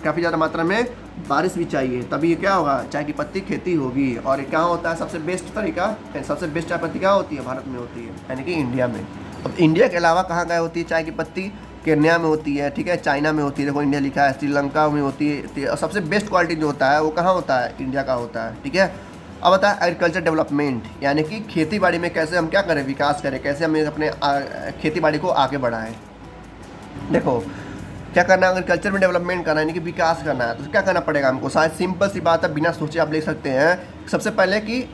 काफ़ी ज़्यादा मात्रा में बारिश भी चाहिए, तभी ये क्या होगा, चाय की पत्ती खेती होगी। और क्या होता है सबसे बेस्ट तरीका, सबसे बेस्ट चाय पत्ती क्या होती है, भारत में होती है, यानी कि इंडिया में। अब इंडिया के अलावा कहाँ कहाँ होती है चाय की पत्ती, केन्या में होती है, ठीक है, चाइना में होती है, देखो इंडिया लिखा है, श्रीलंका में होती है। और सबसे बेस्ट क्वालिटी जो होता है वो कहाँ होता है, इंडिया का होता है, ठीक है। अब आता है एग्रीकल्चर डेवलपमेंट, यानी कि खेती बाड़ी में कैसे हम क्या करें, विकास करें, कैसे हम अपने खेती बाड़ी को आगे बढ़ाएं। देखो क्या करना है, एग्रीकल्चर में डेवलपमेंट करना है, यानी कि विकास करना है, तो क्या करना पड़ेगा हमको, शायद सिंपल सी बात है, बिना सोचे आप लिख सकते हैं। सबसे पहले कि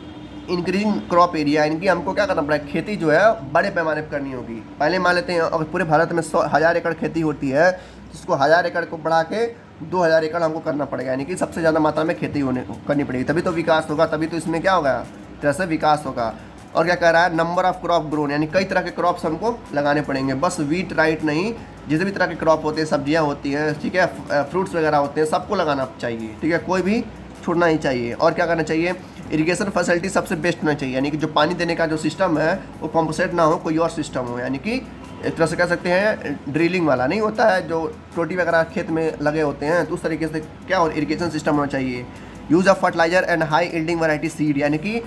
इंक्रीजिंग क्रॉप एरिया, यानी कि हमको क्या करना पड़ेगा, खेती जो है बड़े पैमाने पर करनी होगी। पहले मान लेते हैं अगर पूरे भारत में 100,000 एकड़ खेती होती है, उसको 1000 एकड़ को बढ़ा के 2000 एकड़ हमको करना पड़ेगा, यानी कि सबसे ज़्यादा मात्रा में खेती करनी पड़ेगी, तभी तो विकास होगा, तभी तो इसमें क्या होगा, तरह से विकास होगा। और क्या कह रहा है, नंबर ऑफ क्रॉप ग्रोन, यानी कई तरह के क्रॉप्स हमको लगाने पड़ेंगे, बस वीट राइट नहीं, जितने भी तरह के क्रॉप होते हैं, सब्जियां होती हैं, ठीक है, फ्रूट्स वगैरह होते हैं, सबको लगाना चाहिए, ठीक है, कोई भी छोड़ना नहीं चाहिए। और क्या करना चाहिए, इरिगेशन फैसिलिटी सबसे बेस्ट होना चाहिए, यानी कि जो पानी देने का जो सिस्टम है वो पंपसेट ना हो, कोई और सिस्टम हो, यानी कि एक तरह से कह सकते हैं ड्रिलिंग वाला नहीं होता है, जो टोटी वगैरह खेत में लगे होते हैं, तो उस तरीके से क्या हो, इरिगेशन सिस्टम होना चाहिए। Use of fertilizer and high yielding variety seed, यानी कि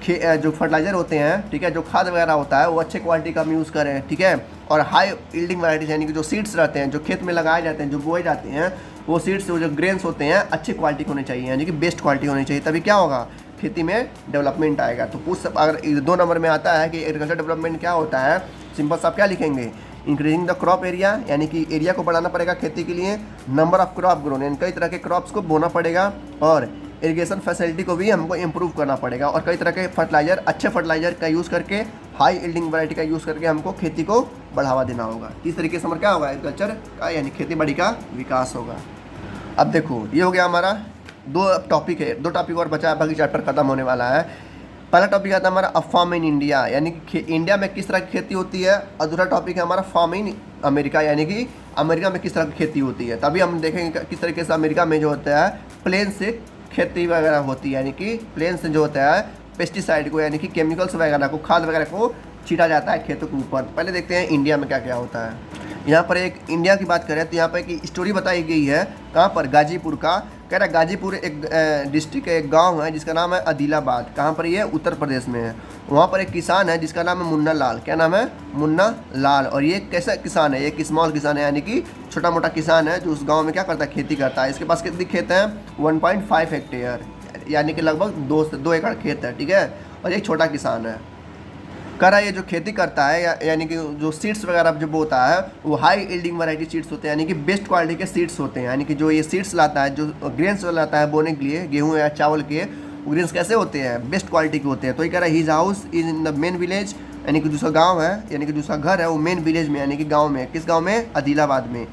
जो फर्टिलाइजर होते हैं, ठीक है, जो खाद वगैरह होता है वो अच्छे क्वालिटी का हम यूज़ करें, ठीक है। और हाई यील्डिंग वैरायटीज, यानी कि जो सीड्स रहते हैं, जो खेत में लगाए जाते हैं, जो बोए जाते हैं, वो सीड्स जो ग्रेन्स होते हैं अच्छी क्वालिटी होने चाहिए, यानी कि बेस्ट क्वालिटी होनी चाहिए, तभी क्या होगा, खेती में डेवलपमेंट आएगा। तो पूछ अगर 2 नंबर में आता है कि एग्रीकल्चर डेवलपमेंट क्या होता है, सिंपल सा आप क्या लिखेंगे, इंक्रीजिंग द क्रॉप एरिया, यानी कि एरिया को बढ़ाना पड़ेगा खेती के लिए, नंबर ऑफ क्रॉप ग्रोन, यानी कई तरह के क्रॉप्स को बोना पड़ेगा, और इरिगेशन फैसिलिटी को भी हमको इम्प्रूव करना पड़ेगा, और कई तरह के फर्टिलाइजर, अच्छे फर्टिलाइजर का यूज़ करके, हाई यील्डिंग वैरायटी का यूज़ करके हमको खेती को बढ़ावा देना होगा। इस तरीके से हमारा क्या होगा, एग्रीकल्चर का यानी खेती बाड़ी का विकास होगा। अब देखो ये हो गया हमारा 2 टॉपिक है, 2 टॉपिक और बचा है, बाकी चैप्टर खत्म होने वाला है। पहला टॉपिक आता है हमारा फार्म इन इंडिया, यानी कि इंडिया में किस तरह की खेती होती है, और दूसरा टॉपिक है हमारा फार्म इन अमेरिका, यानी कि अमेरिका में किस तरह की खेती होती है। तभी हम देखेंगे किस तरीके से अमेरिका में जो होता है प्लेन से खेती वगैरह होती है, यानी कि प्लेन से जो होता है पेस्टिसाइड को, यानी कि केमिकल्स वगैरह को, खाद वगैरह को छीटा जाता है खेतों के ऊपर। पहले देखते हैं इंडिया में क्या क्या होता है। यहाँ पर एक इंडिया की बात करें तो यहाँ पर एक स्टोरी बताई गई है, कहाँ पर, गाजीपुर का। कह रहा है गाजीपुर एक डिस्ट्रिक्ट है, एक गांव है जिसका नाम है आदिलाबाद। कहाँ पर ये, उत्तर प्रदेश में है। वहाँ पर एक किसान है जिसका नाम है मुन्ना लाल। क्या नाम है, मुन्ना लाल। और ये कैसा किसान है, एक स्मॉल किसान है, यानी कि छोटा मोटा किसान है, जो उस गाँव में क्या करता है, खेती करता है। इसके पास कितनी खेत है, 1.5 हेक्टेयर, यानी कि लगभग 2 एकड़ खेत है, ठीक है। और एक छोटा किसान है। कह रहा है ये जो खेती करता है यानी कि जो सीड्स वगैरह जो बोता है वो हाई यील्डिंग वैरायटी सीड्स होते हैं, यानी कि बेस्ट क्वालिटी के सीड्स होते हैं। यानी कि जो ये सीड्स लाता है, जो ग्रेन्स लाता है बोने के लिए, गेहूँ या चावल के, वो ग्रेन्स कैसे होते हैं, बेस्ट क्वालिटी के होते हैं। तो ये कह रहा है his house is in the main village, यानी कि दूसरा गाँव है, यानी कि दूसरा घर है वो मेन विलेज में, यानी कि गाँव में। किस गाँव में, आदिलाबाद में।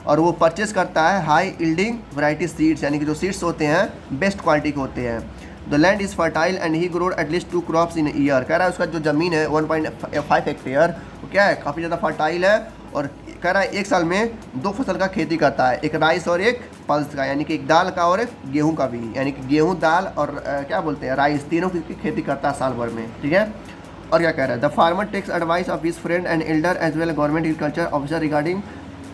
और वो परचेज करता है हाई यील्डिंग वैरायटी सीड्स, यानी कि जो सीड्स होते हैं बेस्ट क्वालिटी के होते हैं। The land is fertile and he growed at least 2 crops in year. कह रहा है उसका जो ज़मीन है 1.5 हेक्टेयर वो क्या है, काफ़ी ज़्यादा फर्टाइल है, और कह रहा है एक साल में 2 फसल का खेती करता है, एक राइस और एक पल्स का, यानी कि एक दाल का और एक गेहूं का भी, यानी कि गेहूं, दाल और क्या बोलते हैं, राइस, तीनों की खेती करता है साल भर में, ठीक है। और क्या कह रहा है, the farmer takes advice of his friend and elder as well government agriculture officer regarding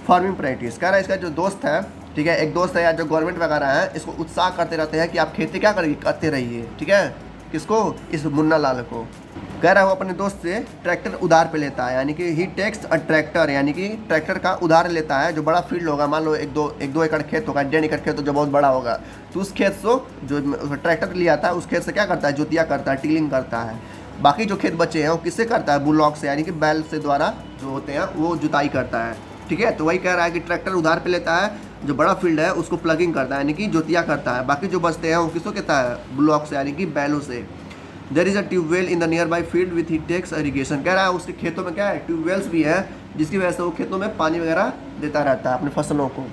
farming practice. कह रहा है इसका जो दोस्त है, ठीक है, एक दोस्त है या जो गवर्नमेंट वगैरह है, इसको उत्साह करते रहते हैं कि आप खेती क्या करते रहिए, ठीक है। किसको? इस मुन्ना लाल को। कह रहा है वो अपने दोस्त से ट्रैक्टर उधार पे लेता है, यानी कि ही टेक्स अ ट्रैक्टर, यानी कि ट्रैक्टर का उधार लेता है। जो बड़ा फील्ड होगा, मान लो एक दो एकड़ खेत होगा, 1.5 एकड़ खेत तो जो बहुत बड़ा होगा, तो उस खेत से जो ट्रैक्टर लिया था उस खेत से क्या करता है, जोतिया करता है, टीलिंग करता है। बाकी जो खेत बचे हैं वो किससे करता है, बुलॉक से, यानी कि बैल से द्वारा जो होते हैं वो जुताई करता है, ठीक है। तो वही कह रहा है कि ट्रैक्टर उधार पे लेता है, जो बड़ा फील्ड है उसको प्लगिंग करता है, यानी कि जोतिया करता है। बाकी जो बचते हैं वो किसको कहता है, ब्लॉक से, यानी कि बैलों से। There is a tubewell in the nearby field with he takes irrigation. कह रहा है उसके खेतों में क्या है, ट्यूबवेल्स भी है, जिसकी वजह से वो खेतों में पानी वगैरह देता रहता है अपने फसलों को।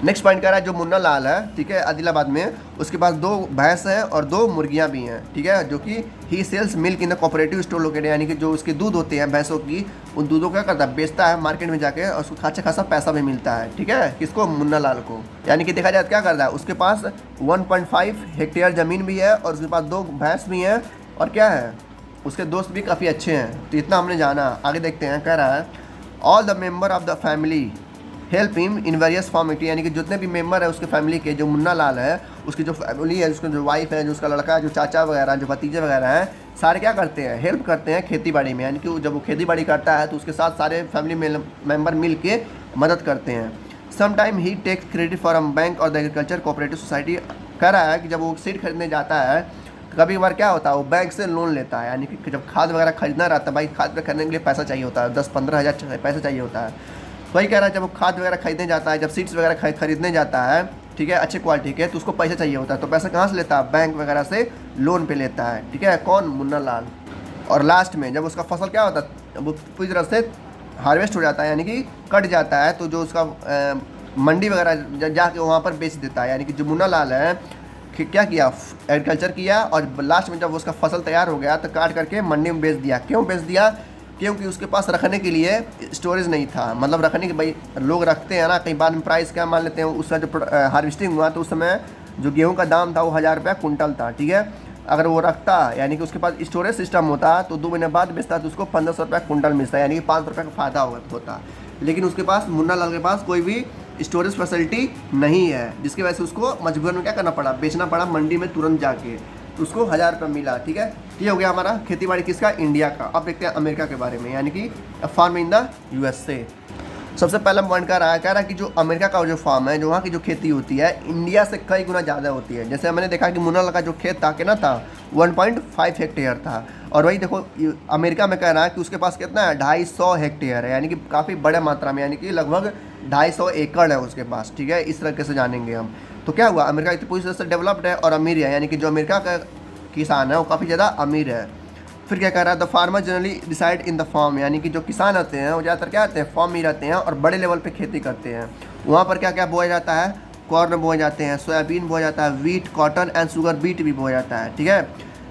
नेक्स्ट पॉइंट कह रहा है जो मुन्ना लाल है, ठीक है, आदिलाबाद में, उसके पास 2 भैंस हैं और 2 मुर्गियां भी हैं, ठीक है, जो कि he sells milk in the cooperative store located, यानी कि जो उसके दूध होते हैं भैंसों की, उन दूधों को क्या करता है, बेचता है मार्केट में जाके, और उसको अच्छा खासा पैसा भी मिलता है, ठीक है। किसको? मुन्ना लाल को। यानी कि देखा जाए तो क्या करता है, उसके पास 1.5 हेक्टेयर ज़मीन भी है और उसके पास 2 भैंस भी हैं, और क्या है, उसके दोस्त भी काफ़ी अच्छे हैं। तो इतना हमने जाना, आगे देखते हैं। कह रहा है all the member of the family help him in various फॉर्मिटी, यानी कि जितने भी मेंबर है उसके फैमिली के, जो मुन्ना लाल है उसकी जो फैमिली है, उसका जो वाइफ है, जो उसका लड़का है, जो चाचा वगैरह, जो भतीजे वगैरह हैं, सारे क्या करते हैं, हेल्प करते हैं खेती बाड़ी में। यानी कि जब वो खेती बाड़ी करता है तो उसके साथ सारे फैमिली मेम्बर मिल के मदद करते हैं। Sometime he tax credit for a bank और द एग्रीकल्चर कोऑपरेटिव सोसाइटी। कह रहा है कि जब वो सीड खरीदने जाता है तो कभी कभार क्या होता है, वो बैंक से लोन लेता है, यानी कि जब खाद वगैरह खरीदना रहता है, भाई खाद वगैरह खरीदने के लिए पैसा चाहिए होता है, 10-15 हज़ार पैसा चाहिए होता है। वही कह रहा है जब वो खाद वगैरह खरीदने जाता है, जब सीड्स वगैरह खरीदने जाता है, ठीक है, अच्छे क्वालिटी के, तो उसको पैसा चाहिए होता है। तो पैसा कहाँ से लेता है, बैंक वगैरह से लोन पे लेता है, ठीक है। कौन? मुन्ना लाल। और लास्ट में जब उसका फसल क्या होता है, वो पूरी तरह से हार्वेस्ट हो जाता है, यानी कि कट जाता है, तो जो उसका मंडी वगैरह जाके वहाँ पर बेच देता है। यानी कि जो मुन्ना लाल है क्या किया, एग्रीकल्चर किया, और लास्ट में जब उसका फसल तैयार हो गया तो काट करके मंडी में बेच दिया। क्यों बेच दिया? क्योंकि उसके पास रखने के लिए स्टोरेज नहीं था, मतलब रखने के, भाई लोग रखते हैं ना, कहीं बाद में प्राइस क्या मान लेते हैं। उसका जो हार्वेस्टिंग हुआ तो उस समय जो गेहूं का दाम था वो 1000 रुपया कुंटल था, ठीक है। अगर वो रखता, यानी कि उसके पास स्टोरेज सिस्टम होता, तो 2 महीने बाद बेचता तो उसको 1500 रुपया कुंटल मिलता, यानी कि 500 रुपये का फ़ायदा होता। लेकिन उसके पास, मुन्ना लाल के पास कोई भी स्टोरेज फैसिलिटी नहीं है, जिसकी वजह से उसको मजबूरन में क्या करना पड़ा, बेचना पड़ा मंडी में तुरंत जाके, तो उसको 1000 रुपये मिला, ठीक है। ये हो गया हमारा खेती बाड़ी किसका, इंडिया का। अब देखते हैं अमेरिका के बारे में, यानी कि फार्म इन द USA। सबसे पहला पॉइंट कह रहा है कि जो अमेरिका का जो फार्म है, जो वहाँ की जो खेती होती है, इंडिया से कई गुना ज़्यादा होती है। जैसे मैंने देखा कि मुन्ना लाल का जो खेत था कितना था, 1.5 हेक्टेयर था, और वही देखो अमेरिका में कह रहा है कि उसके पास कितना है, 250 हेक्टेयर है, यानी कि काफ़ी बड़े मात्रा में, यानी कि लगभग 250 एकड़ है उसके पास, ठीक है। इस तरीके से जानेंगे हम। तो क्या हुआ, अमेरिका इतनी पूरी तरह से डेवलप्ड है और अमीर है, यानी कि जो अमेरिका का किसान है वो काफ़ी ज़्यादा अमीर है। फिर क्या कह रहा है, the farmer generally decide in the farm, यानी कि जो किसान होते हैं वो ज़्यादातर क्या आते हैं, फार्म में रहते हैं और बड़े लेवल पे खेती करते हैं। वहाँ पर क्या क्या बोया जाता है, कॉर्न बोए जाते हैं, सोयाबीन बोया जाता है, wheat, cotton and sugar beet भी बोया जाता है, ठीक है।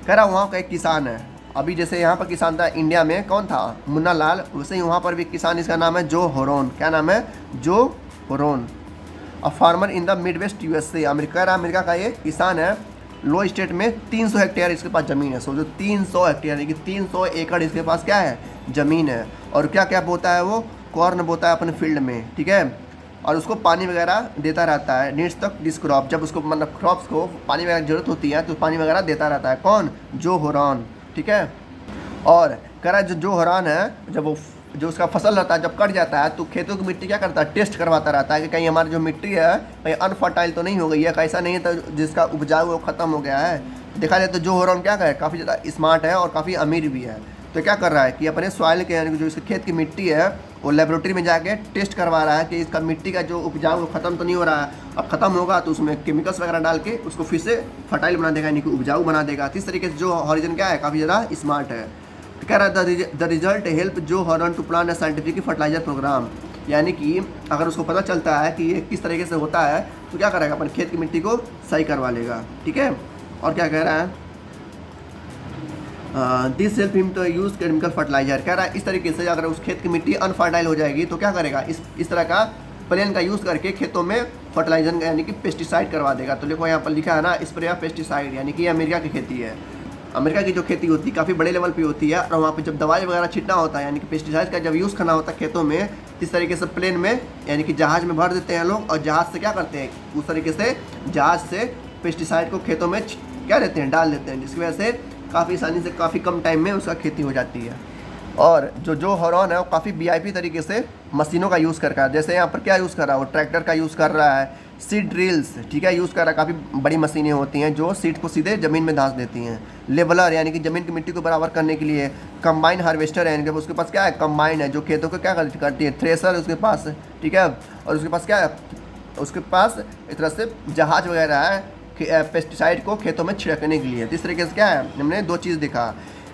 कह रहा वहाँ का एक किसान है, अभी जैसे यहाँ पर किसान था इंडिया में, कौन था, मुन्ना लाल, वैसे ही वहाँ पर भी किसान, इसका नाम है जो होरोन। क्या नाम है, जो होरोन। A farmer in the mid west USA, America का ये किसान है। लो स्टेट में 300 हेक्टेयर इसके पास ज़मीन है, सोचो 300 हेक्टेयर, यानी कि 300 एकड़ इसके पास क्या है, ज़मीन है। और क्या क्या बोता है वो, कॉर्न बोता है अपने फील्ड में, ठीक है। और उसको पानी वगैरह देता रहता है, नीड्स तक दिस क्रॉप, जब उसको मतलब क्रॉप्स को पानी वगैरह की जरूरत होती है तो पानी वगैरह देता रहता है। कौन, जो होरान, ठीक है। और कह रहा है जो होरान है, जब वो जो उसका फसल रहता है जब कट जाता है तो खेतों की मिट्टी क्या करता है, टेस्ट करवाता रहता है कि कहीं हमारी जो मिट्टी है कहीं अनफर्टाइल तो नहीं हो गई है, कैसा नहीं है तो जिसका उपजाऊ वो ख़त्म हो गया है। देखा जाए तो जो होरान क्या है, काफ़ी ज़्यादा स्मार्ट है और काफ़ी अमीर भी है। तो क्या कर रहा है कि अपने सॉइल के, यानी जो इसके खेत की मिट्टी है वो लेबोरेटरी में जाके टेस्ट करवा रहा है कि इसका मिट्टी का जो उपजाऊ ख़त्म तो नहीं हो रहा है। अब ख़त्म होगा तो उसमें केमिकल्स वगैरह डाल के उसको फिर से फर्टाइल बना देगा, यानी कि उपजाऊ बना देगा। तो इस तरीके से जो हॉरिजन क्या है, काफ़ी ज़्यादा स्मार्ट है। कह रहा है द रिजल्ट हेल्प जो हॉर्न to plan a scientific fertilizer program, यानी कि अगर उसको पता चलता है कि ये किस तरीके से होता है तो क्या करेगा, अपन खेत की मिट्टी को सही करवा लेगा, ठीक है। और क्या कह रहा है, this help him to use chemical fertilizer. कह रहा है इस तरीके से अगर उस खेत की मिट्टी अनफर्टाइल हो जाएगी तो क्या करेगा, इस तरह का प्लेन का यूज़ करके खेतों में फर्टिलाइजर यानी कि पेस्टिसाइड करवा देगा। तो देखो यहाँ पर लिखा है ना स्प्रे ऑफ पेस्टिसाइड, यानी कि ये अमेरिका की खेती है। अमेरिका की जो खेती होती है काफ़ी बड़े लेवल पे होती है, और वहाँ पे जब दवाई वगैरह छिड़कना होता है यानी कि पेस्टिसाइड का जब यूज़ करना होता है खेतों में, इस तरीके से प्लेन में यानी कि जहाज़ में भर देते हैं लोग, और जहाज़ से क्या करते हैं, उस तरीके से जहाज़ से पेस्टिसाइड को खेतों में क्या देते हैं, डाल देते हैं, जिसकी वजह से काफ़ी आसानी से काफ़ी कम टाइम में उसका खेती हो जाती है। और जो हॉर्न है वो काफ़ी वीआईपी तरीके से मशीनों का यूज़ कर रहा है। जैसे यहाँ पर क्या यूज़ कर रहा है, वो ट्रैक्टर का यूज़ कर रहा है, सीड ड्रिल्स, ठीक है, यूज़ कर रहा है। काफ़ी बड़ी मशीनें होती हैं जो सीड को सीधे ज़मीन में धंस देती हैं। लेवलर यानी कि ज़मीन की मिट्टी को बराबर करने के लिए। कंबाइन हार्वेस्टर है, यानी कि उसके पास क्या है, कंबाइन है जो खेतों को क्या करती है, थ्रेसर उसके पास, ठीक है। और उसके पास क्या है, उसके पास एक तरह से जहाज वगैरह है पेस्टिसाइड को खेतों में छिड़कने के लिए। इस तरीके से क्या है, हमने दो चीज़ देखा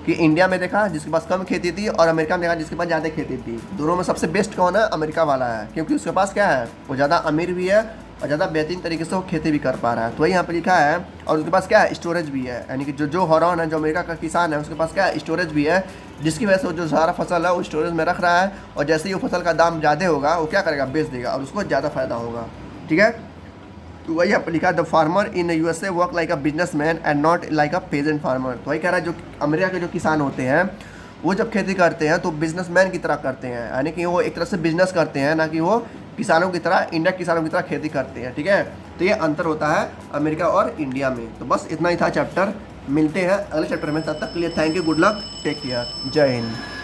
कि इंडिया में देखा जिसके पास कम खेती थी, और अमेरिका में देखा जिसके पास ज़्यादा खेती थी। दोनों में सबसे बेस्ट कौन है, अमेरिका वाला है, क्योंकि उसके पास क्या है, वो ज़्यादा अमीर भी है और ज़्यादा बेहतरीन तरीके से वो खेती भी कर पा रहा है। तो वही यहाँ पे लिखा है। और उसके पास क्या है, स्टोरेज भी है, यानी कि जो हॉर्न है, जो अमेरिका का किसान है, उसके पास क्या है, स्टोरेज भी है, जिसकी वजह से वो जो सारा फसल है वो स्टोरेज में रख रहा है, और जैसे ही वो फसल का दाम ज़्यादा होगा वो क्या करेगा, बेच देगा, और उसको ज़्यादा फायदा होगा, ठीक है। तो वही यहाँ पर लिखा the farmer in USA work like a businessman and not like a peasant farmer. तो वही कह रहा है जो अमेरिका के जो किसान होते हैं वो जब खेती करते हैं तो बिजनेसमैन की तरह करते हैं, यानी कि वो एक तरह से बिजनेस करते हैं, ना कि वो किसानों की तरह, इंडिया किसानों की तरह खेती करते हैं, ठीक है। तो ये अंतर होता है अमेरिका और इंडिया में। तो बस इतना ही था चैप्टर, मिलते हैं अगले चैप्टर में, तब तक के लिए thank you, good luck, take care, जय हिंद।